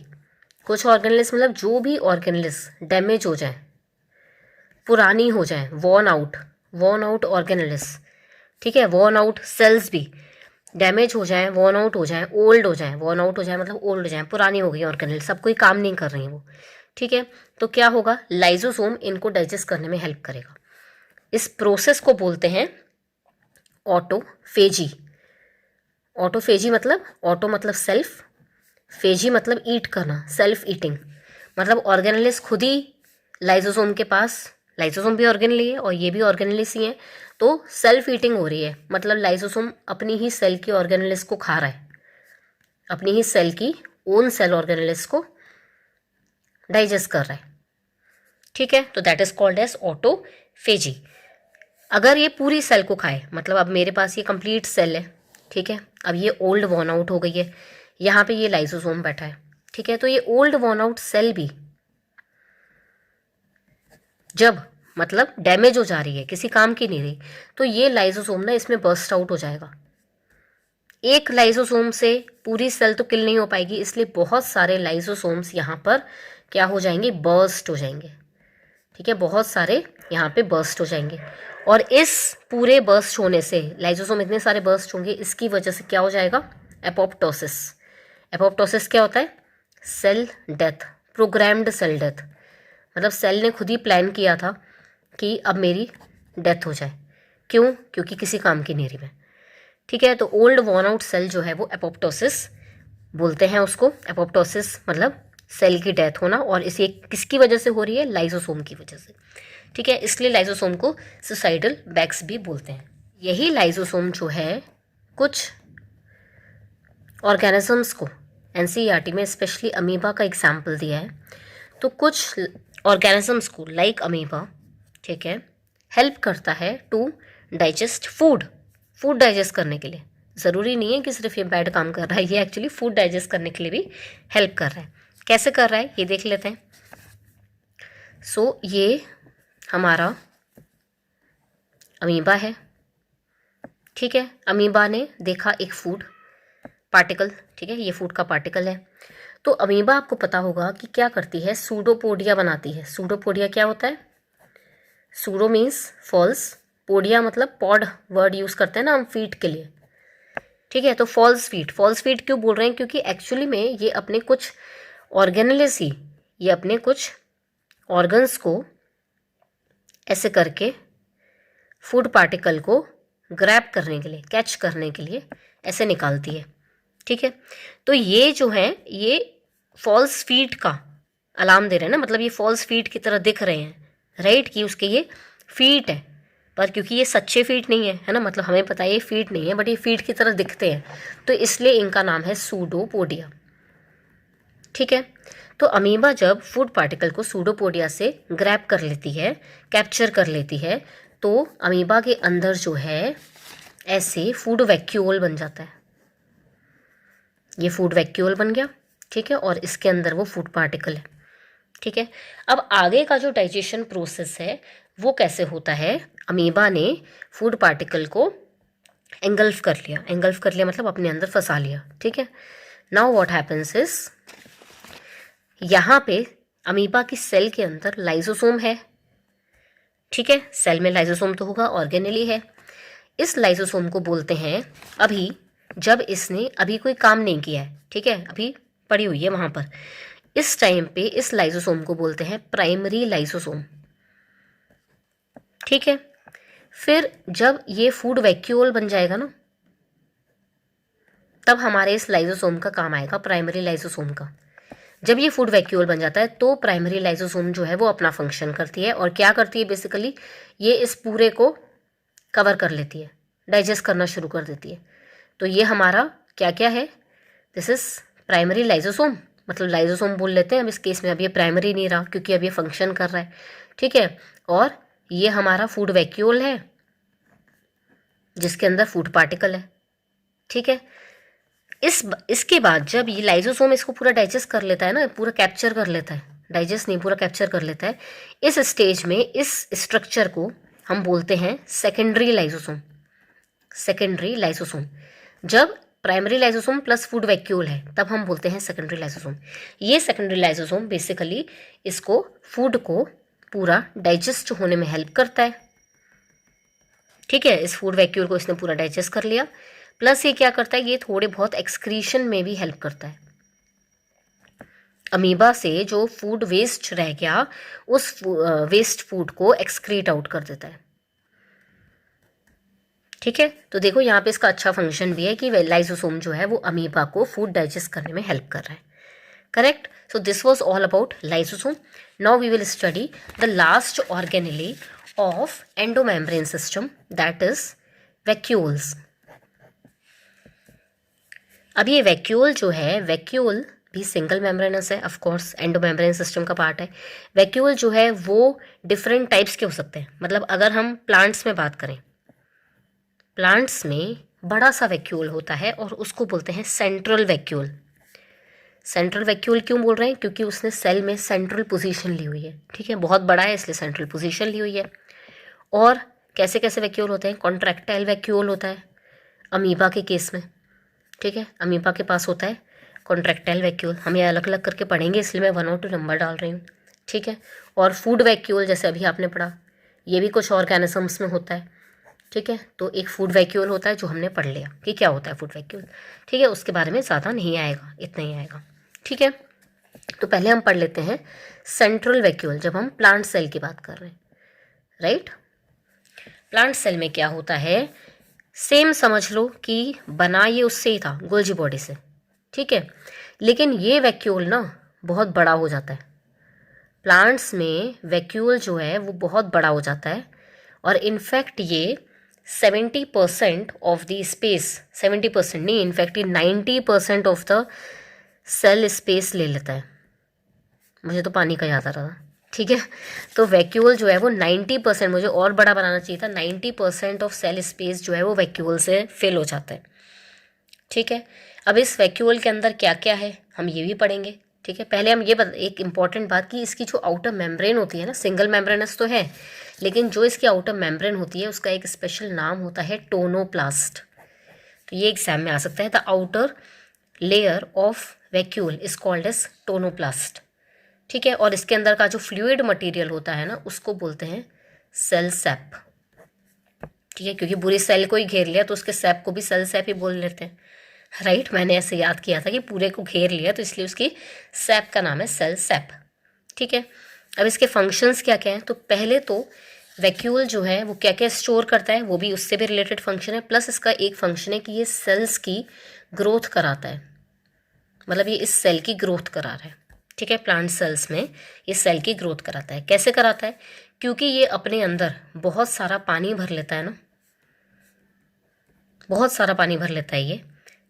कुछ ऑर्गेनेलिस मतलब जो भी ऑर्गेनेलिस डैमेज हो जाए, पुरानी हो जाए, वॉर्न आउट ऑर्गेनेलिस, ठीक है, वॉर्न आउट सेल्स भी डैमेज हो जाए, वॉर्न आउट हो जाए, ओल्ड हो जाए, वॉर्न आउट हो जाए मतलब ओल्ड हो जाए, पुरानी हो गई ऑर्गेनेलिस, सब कोई काम नहीं कर रही है वो, ठीक है। तो क्या होगा, लाइसोसोम इनको डाइजेस्ट करने में हेल्प करेगा। इस प्रोसेस को बोलते हैं ऑटोफेजी। ऑटोफेजी मतलब, ऑटो मतलब सेल्फ, फेजी मतलब ईट करना, सेल्फ ईटिंग, मतलब ऑर्गेनेलिस खुद ही लाइसोसोम के पास, लाइसोसोम भी ऑर्गेनेल ही है और ये भी ऑर्गेनेलिस ही है, तो सेल्फ ईटिंग हो रही है, मतलब लाइसोसोम अपनी ही सेल की ऑर्गेनेलिस को खा रहा है, अपनी ही सेल की ओन सेल ऑर्गेनेलिस को डाइजेस्ट कर रहा है, ठीक है। तो that is called as autophagy. अगर ये पूरी सेल को खाए, मतलब अब मेरे पास ये कंप्लीट सेल है, ठीक है, अब ये ओल्ड वॉर्न आउट हो गई है, यहाँ पे ये लाइसोसोम बैठा है, ठीक है, तो ये ओल्ड वॉर्न आउट सेल भी जब मतलब डैमेज हो जा रही है, किसी काम की नहीं रही, तो ये लाइसोसोम ना इसमें बर्स्ट आउट हो जाएगा। एक लाइसोसोम से पूरी सेल तो किल नहीं हो पाएगी, इसलिए बहुत सारे लाइसोसोम्स यहाँ पर क्या हो जाएंगे, बर्स्ट हो जाएंगे, ठीक है, बहुत सारे यहाँ पे बर्स्ट हो जाएंगे। और इस पूरे बर्स्ट होने से, लाइसोसोम इतने सारे बर्स्ट होंगे, इसकी वजह से क्या हो जाएगा, एपोप्टोसिस। एपोप्टोसिस क्या होता है, cell death, programmed cell death, मतलब सेल ने खुद ही प्लान किया था कि अब मेरी डेथ हो जाए, क्यों, क्योंकि किसी काम की नहीं रही मैं, ठीक है। तो ओल्ड वॉर्न आउट सेल जो है वो एपोप्टोसिस बोलते हैं उसको। एपोप्टोसिस मतलब सेल की डेथ होना, और इसे किसकी वजह से हो रही है, लाइसोसोम की वजह से, ठीक है। इसलिए लाइसोसोम को सुसाइडल बैग्स भी बोलते हैं। यही लाइसोसोम जो है कुछ ऑर्गेनिजम्स को, एनसीईआरटी में स्पेशली अमीबा का एग्जाम्पल दिया है, तो कुछ ऑर्गेनिजम्स को लाइक अमीबा, ठीक है, हेल्प करता है to digest food. Food digest करने के लिए ज़रूरी नहीं है कि सिर्फ ये बैड काम कर रहा है, ये एक्चुअली फूड डाइजेस्ट करने के लिए भी हेल्प कर रहा है। कैसे कर रहा है ये देख लेते हैं। सो ये हमारा अमीबा है, ठीक है। अमीबा ने देखा एक फूड पार्टिकल, ठीक है, ये फूड का पार्टिकल है। तो अमीबा आपको पता होगा कि क्या करती है, सूडोपोडिया बनाती है। सूडोपोडिया क्या होता है, सूडो मीन्स फॉल्स, पोडिया मतलब पॉड वर्ड यूज़ करते हैं ना हम फीट के लिए, ठीक है। तो फॉल्स फीट, फॉल्स फीट क्यों बोल रहे हैं, क्योंकि एक्चुअली में ये अपने कुछ ऑर्गेनेलिस ही, ये अपने कुछ ऑर्गन्स को ऐसे करके फूड पार्टिकल को ग्रैब करने के लिए, कैच करने के लिए ऐसे निकालती है, ठीक है। तो ये जो है ये फॉल्स फीट का अलार्म दे रहे हैं ना, मतलब ये फॉल्स फीट की तरह दिख रहे हैं, राइट, कि उसके ये फीट है, पर क्योंकि ये सच्चे फीट नहीं है ना, मतलब हमें पता है ये फीट नहीं है, बट ये फीट की तरह दिखते हैं, तो इसलिए इनका नाम है सूडोपोडिया, ठीक है। तो अमीबा जब फूड पार्टिकल को सूडोपोडिया से ग्रैब कर लेती है, कैप्चर कर लेती है, तो अमीबा के अंदर जो है ऐसे फूड वैक्यूल बन जाता है, ये फूड वैक्यूल बन गया, ठीक है, और इसके अंदर वो फूड पार्टिकल है, ठीक है। अब आगे का जो डाइजेशन प्रोसेस है वो कैसे होता है, अमीबा ने फूड पार्टिकल को एंगल्फ कर लिया, एंगल्फ कर लिया मतलब अपने अंदर फंसा लिया, ठीक है। नाउ व्हाट हैपेंस इज, यहाँ पे अमीबा की सेल के अंदर लाइसोसोम है, ठीक है, सेल में लाइसोसोम तो होगा, ऑर्गेनेली है। इस लाइसोसोम को बोलते हैं, अभी जब इसने अभी कोई काम नहीं किया है, ठीक है, अभी पड़ी हुई है वहाँ पर, इस टाइम पे इस लाइसोसोम को बोलते हैं प्राइमरी लाइसोसोम, ठीक है, फिर जब ये फूड वैक्यूल बन जाएगा ना, तब हमारे इस लाइसोसोम का काम आएगा, प्राइमरी लाइसोसोम का। जब ये फूड वैक्यूल बन जाता है तो प्राइमरी लाइसोसोम जो है वो अपना फंक्शन करती है, और क्या करती है बेसिकली, ये इस पूरे को कवर कर लेती है, डाइजेस्ट करना शुरू कर देती है। तो ये हमारा क्या क्या है, दिस इज प्राइमरी लाइसोसोम, मतलब लाइसोसोम बोल लेते हैं अब इस केस में। अब ये प्राइमरी नहीं रहा क्योंकि अब ये फंक्शन कर रहा है, ठीक है। और ये हमारा फूड वैक्यूल है जिसके अंदर फूड पार्टिकल है, ठीक है। इसके बाद जब ये लाइसोसोम इसको पूरा डाइजेस्ट कर लेता है ना, पूरा कैप्चर कर लेता है, डाइजेस्ट नहीं पूरा कैप्चर कर लेता है, इस स्टेज में इस स्ट्रक्चर को हम बोलते हैं सेकेंडरी लाइसोसोम। सेकेंडरी लाइसोसोम, जब primary lysosome plus food vacuole है तब हम बोलते हैं सेकेंडरी लाइसोसोम। ये सेकेंडरी लाइसोसोम बेसिकली इसको फूड को पूरा डाइजेस्ट होने में हेल्प करता है, ठीक है। इस फूड वैक्यूल को इसने पूरा डाइजेस्ट कर लिया, प्लस ये क्या करता है, ये थोड़े बहुत एक्सक्रीशन में भी हेल्प करता है। अमीबा से जो फूड वेस्ट रह गया उस वेस्ट फूड को एक्सक्रीट आउट कर देता है, ठीक है। तो देखो यहाँ पे इसका अच्छा फंक्शन भी है कि लाइसोसोम जो है वो अमीबा को फूड डाइजेस्ट करने में हेल्प कर रहा है, correct. So this was all about lysosome. Now we will study the last organelle of endomembrane system, that is vacuoles. अब ये वैक्यूल जो है, वैक्यूल भी सिंगल मेम्ब्रेनस है, ऑफ कोर्स एंडोमेम्ब्रेन सिस्टम का पार्ट है। वैक्यूल जो है वो डिफरेंट टाइप्स के हो सकते हैं, मतलब अगर हम प्लांट्स में बात करें, प्लांट्स में बड़ा सा वैक्यूल होता है और उसको बोलते हैं सेंट्रल वैक्यूल। सेंट्रल वैक्यूल क्यों बोल रहे हैं, क्योंकि उसने सेल में सेंट्रल पोजीशन ली हुई है, ठीक है, बहुत बड़ा है इसलिए सेंट्रल पोजीशन ली हुई है। और कैसे कैसे वैक्यूल होते हैं, कॉन्ट्रैक्टाइल वैक्यूल होता है अमीबा के केस में, ठीक है। अमीबा के पास होता है कॉन्ट्रैक्टाइल वैक्यूल, हम ये अलग अलग करके पढ़ेंगे इसलिए मैं 1 और 2 नंबर डाल रही हूँ, ठीक है। और फूड वैक्यूल जैसे अभी आपने पढ़ा, ये भी कुछ ऑर्गेनिजम्स में होता है, ठीक है। तो एक फूड वैक्यूल होता है जो हमने पढ़ लिया कि क्या होता है फूड वैक्यूल, ठीक है। उसके बारे में ज़्यादा नहीं आएगा, इतना ही आएगा, ठीक है। तो पहले हम पढ़ लेते हैं सेंट्रल वैक्यूल, जब हम प्लांट सेल की बात कर रहे हैं, राइट। प्लांट सेल में क्या होता है, सेम समझ लो कि बना ये उससे ही था, गोल्जी बॉडी से, ठीक है। लेकिन ये वैक्यूल ना बहुत बड़ा हो जाता है, प्लांट्स में वैक्यूल जो है वो बहुत बड़ा हो जाता है, और इनफैक्ट ये 70% ऑफ द स्पेस, 70% नहीं, इनफैक्ट ये 90% ऑफ द सेल स्पेस ले लेता है। मुझे तो पानी का याद आ रहा था, ठीक है। तो वैक्यूल जो है वो 90%, मुझे और बड़ा बनाना चाहिए था, 90% ऑफ सेल स्पेस जो है वो वैक्यूल से फिल हो जाता है, ठीक है। अब इस वैक्यूल के अंदर क्या क्या है हम ये भी पढ़ेंगे, ठीक है। पहले हम ये एक इंपॉर्टेंट बात कि इसकी जो आउटर मेम्ब्रेन होती है ना, सिंगल मेम्ब्रेनस तो है, लेकिन जो इसकी आउटर मेम्ब्रेन होती है उसका एक स्पेशल नाम होता है टोनोप्लास्ट। तो ये एग्जाम में आ सकता है, the outer layer of vacuole is called as tonoplast, ठीक है। और इसके अंदर का जो फ्लूइड मटेरियल होता है ना उसको बोलते हैं सेल सैप, ठीक है, क्योंकि पूरी सेल को ही घेर लिया तो उसके सैप को भी सेल सैप ही बोल लेते हैं, राइट। मैंने ऐसे याद किया था कि पूरे को घेर लिया तो इसलिए उसकी सैप का नाम है सेल सैप, ठीक है। अब इसके फंक्शंस क्या क्या हैं, तो पहले तो वैक्यूल जो है वो क्या क्या स्टोर करता है, वो भी उससे भी रिलेटेड फंक्शन है, प्लस इसका एक फंक्शन है कि ये सेल्स की ग्रोथ कराता है, मतलब ये इस सेल की ग्रोथ करा रहा है, ठीक है। प्लांट सेल्स में ये सेल की ग्रोथ कराता है। कैसे कराता है, क्योंकि ये अपने अंदर बहुत सारा पानी भर लेता है ना, बहुत सारा पानी भर लेता है ये,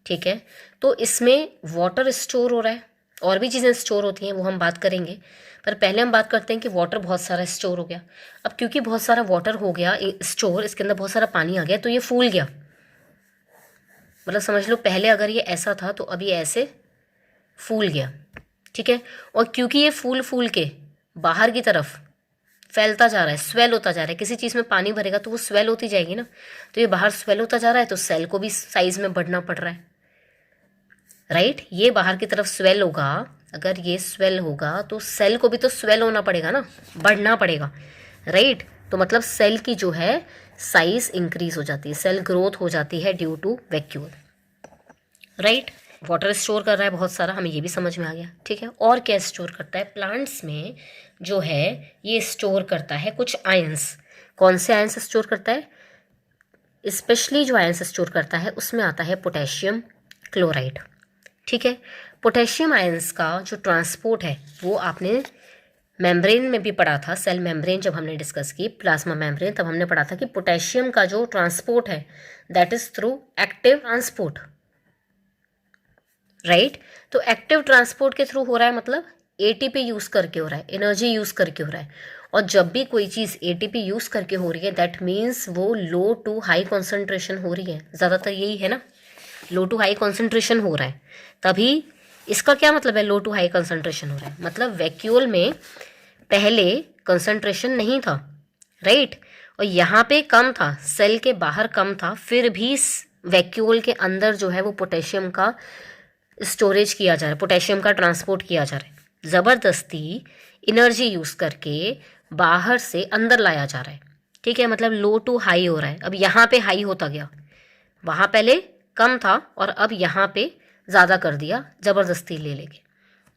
ठीक है। तो इसमें वाटर स्टोर हो रहा है, और भी चीज़ें स्टोर होती हैं वो हम बात करेंगे, पर पहले हम बात करते हैं कि वाटर बहुत सारा स्टोर हो गया। अब क्योंकि बहुत सारा वाटर हो गया स्टोर, इसके अंदर बहुत सारा पानी आ गया तो ये फूल गया, मतलब समझ लो पहले अगर ये ऐसा था तो अभी ऐसे फूल गया, ठीक है। और क्योंकि ये फूल फूल के बाहर की तरफ फैलता जा रहा है, स्वेल होता जा रहा है, किसी चीज़ में पानी भरेगा तो वो स्वेल होती जाएगी ना, तो ये बाहर स्वेल होता जा रहा है तो सेल को भी साइज में बढ़ना पड़ रहा है, राइट। ये बाहर की तरफ स्वेल होगा, अगर ये स्वेल होगा तो सेल को भी तो स्वेल होना पड़ेगा ना, बढ़ना पड़ेगा, राइट। तो मतलब सेल की जो है साइज इंक्रीज हो जाती है, सेल ग्रोथ हो जाती है due to vacuole, right. Water store कर रहा है बहुत सारा, हमें ये भी समझ में आ गया, ठीक है। और क्या स्टोर करता है, प्लांट्स में जो है ये स्टोर करता है कुछ आयंस। कौन से आयंस स्टोर करता है? स्पेशली जो आयंस स्टोर करता है उसमें आता है पोटेशियम क्लोराइड। ठीक है, पोटेशियम आयंस का जो ट्रांसपोर्ट है वो आपने मेम्ब्रेन में भी पढ़ा था, सेल मेम्ब्रेन जब हमने डिस्कस की, प्लाज्मा मेम्ब्रेन, तब हमने पढ़ा था कि पोटेशियम का जो ट्रांसपोर्ट है that is through active transport, right. तो एक्टिव ट्रांसपोर्ट के थ्रू हो रहा है, मतलब एटीपी यूज करके हो रहा है, एनर्जी यूज करके हो रहा है। और जब भी कोई चीज़ एटीपी यूज करके हो रही है दैट मीन्स वो लो टू हाई कॉन्सेंट्रेशन हो रही है, ज़्यादातर यही है ना, लो टू हाई कॉन्सेंट्रेशन हो रहा है। तभी इसका क्या मतलब है लो टू हाई कंसंट्रेशन हो रहा है? मतलब वैक्यूल में पहले कंसंट्रेशन नहीं था, राइट, और यहाँ पे कम था, सेल के बाहर कम था, फिर भी वैक्यूल के अंदर जो है वो पोटेशियम का स्टोरेज किया जा रहा है, पोटेशियम का ट्रांसपोर्ट किया जा रहा है, ज़बरदस्ती एनर्जी यूज़ करके बाहर से अंदर लाया जा रहा है। ठीक है, मतलब लो टू हाई हो रहा है। अब यहाँ पे हाई होता गया, वहाँ पहले कम था और अब यहाँ पे ज़्यादा कर दिया ज़बरदस्ती ले लेके।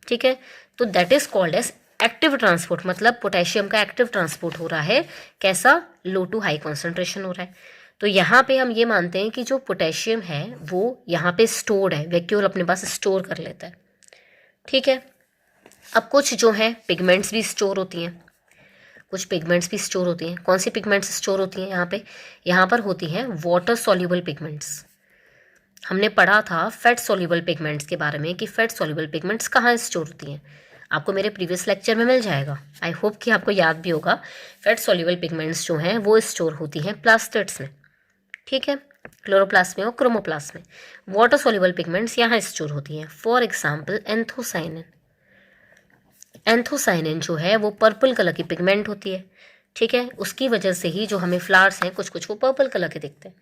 ठीक है, तो that is called as active transport, मतलब पोटेशियम का एक्टिव ट्रांसपोर्ट हो रहा है। कैसा? लो टू हाई कॉन्सेंट्रेशन हो रहा है। तो यहाँ पे हम ये मानते हैं कि जो पोटेशियम है वो यहाँ पे स्टोर्ड है, वैक्यूल अपने पास स्टोर कर लेता है। ठीक है, अब कुछ जो है पिगमेंट्स भी स्टोर होती हैं, कुछ पिगमेंट्स भी स्टोर होती हैं। कौन सी पिगमेंट्स स्टोर होती हैं यहाँ पर होती हैं वाटर सॉल्युबल पिगमेंट्स। हमने पढ़ा था फैट सॉल्युबल पिगमेंट्स के बारे में कि फैट सॉल्युबल पिगमेंट्स कहाँ स्टोर होती हैं, आपको मेरे प्रीवियस लेक्चर में मिल जाएगा। आई होप कि आपको याद भी होगा। फैट सॉल्युबल पिगमेंट्स जो हैं वो स्टोर होती हैं प्लास्टिड्स में। ठीक है, क्लोरोप्लास्ट में और क्रोमोप्लास्ट में। वाटर सॉल्युबल पिगमेंट्स यहाँ स्टोर होती हैं। For example anthocyanin. एंथोसाइनिन जो है वो पर्पल कलर की पिगमेंट होती है। ठीक है, उसकी वजह से ही जो हमें फ्लावर्स हैं कुछ कुछ वो पर्पल कलर के दिखते हैं।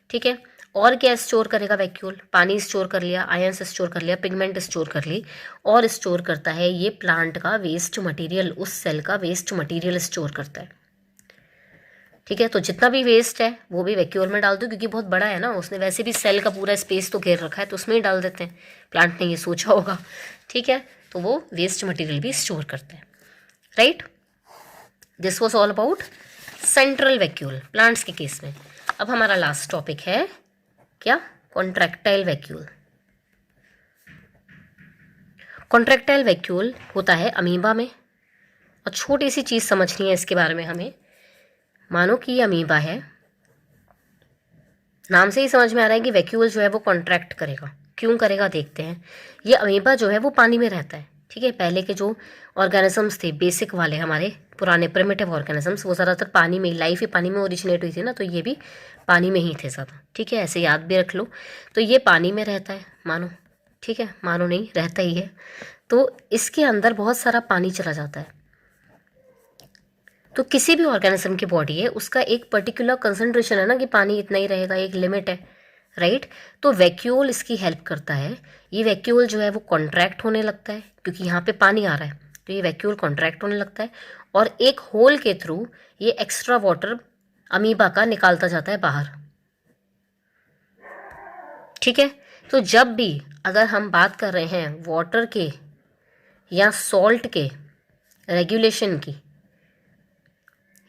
ठीक है, और क्या स्टोर करेगा वैक्यूल? पानी स्टोर कर लिया, आयंस स्टोर कर लिया, पिगमेंट स्टोर कर ली, और स्टोर करता है ये प्लांट का वेस्ट मटेरियल, उस सेल का वेस्ट मटेरियल स्टोर करता है। ठीक है, तो जितना भी वेस्ट है वो भी वैक्यूल में डाल दो, क्योंकि बहुत बड़ा है ना, उसने वैसे भी सेल का पूरा स्पेस तो घेर रखा है, तो उसमें ही डाल देते हैं। प्लांट ने ये सोचा होगा। ठीक है, तो वो वेस्ट मटेरियल भी स्टोर करता है, right. This was all about central vacuole plants के केस में। अब हमारा लास्ट टॉपिक है क्या? Contractile vacuole. कॉन्ट्रैक्टाइल वैक्यूल होता है अमीबा में, और छोटी सी चीज़ समझनी है इसके बारे में हमें। मानो कि ये अमीबा है, नाम से ही समझ में आ रहा है कि वैक्यूल जो है वो कॉन्ट्रैक्ट करेगा। क्यों करेगा देखते हैं। ये अमीबा जो है वो पानी में रहता है। ठीक है, पहले के जो ऑर्गेनिजम्स थे बेसिक वाले, हमारे पुराने प्रिमिटिव ऑर्गेनिजम्स, वो ज़्यादातर पानी में, लाइफ ही पानी में ओरिजिनेट हुई थी ना, तो ये भी पानी में ही थे ज़्यादा। ठीक है, ऐसे याद भी रख लो। तो ये पानी में रहता है मानो, ठीक है, मानो नहीं, रहता ही है। तो इसके अंदर बहुत सारा पानी चला जाता है। तो किसी भी ऑर्गेनिज्म की बॉडी है, उसका एक पर्टिकुलर कंसंट्रेशन है ना कि पानी इतना ही रहेगा, एक लिमिट है, राइट। तो वैक्यूल इसकी हेल्प करता है। ये वैक्यूल जो है वो कॉन्ट्रैक्ट होने लगता है, क्योंकि यहाँ पे पानी आ रहा है, तो ये वैक्यूल कॉन्ट्रैक्ट होने लगता है, और एक होल के थ्रू ये एक्स्ट्रा वाटर अमीबा का निकालता जाता है बाहर। ठीक है, तो जब भी अगर हम बात कर रहे हैं वाटर के या सॉल्ट के रेगुलेशन की,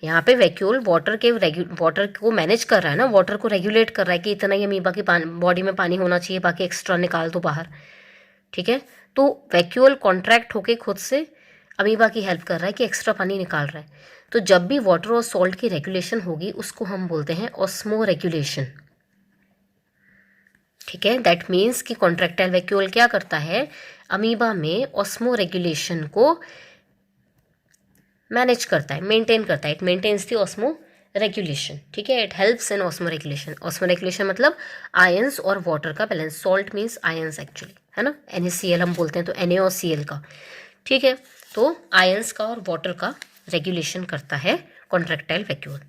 यहाँ पे वैक्यूल वाटर को मैनेज कर रहा है ना, वाटर को रेगुलेट कर रहा है कि इतना ही अमीबा की बॉडी में पानी होना चाहिए, बाकी एक्स्ट्रा निकाल दो बाहर। ठीक है, तो वैक्यूल कॉन्ट्रैक्ट होके खुद से अमीबा की हेल्प कर रहा है कि एक्स्ट्रा पानी निकाल रहा है। तो जब भी वाटर और सॉल्ट की रेगुलेशन होगी उसको हम बोलते हैं ऑस्मो रेगुलेशन। ठीक है, दैट मीन्स कि कॉन्ट्रैक्टाइल वैक्यूल क्या करता है, अमीबा में ऑस्मो रेगुलेशन को मैनेज करता है, मेंटेन करता है। It maintains the osmoregulation. ठीक है, it helps in osmoregulation. Osmoregulation मतलब आयंस और वाटर का balance. Salt means ions actually, है ना, NaCl हम बोलते हैं, तो NaOCl का। ठीक है, तो आयंस का और वाटर का रेगुलेशन करता है contractile vacuole.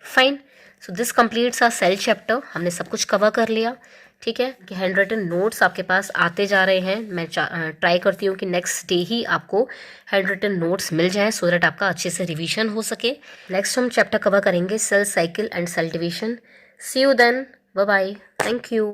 Fine, so this completes our cell chapter. हमने सब कुछ कवर कर लिया। ठीक है, कि हैंड रिटन नोट्स आपके पास आते जा रहे हैं। मैं ट्राई करती हूँ कि नेक्स्ट डे ही आपको हैंड रिटन नोट्स मिल जाएं, सो दैट आपका अच्छे से रिवीजन हो सके। नेक्स्ट हम चैप्टर कवर करेंगे cell cycle and cell division. See you then, bye bye, thank you.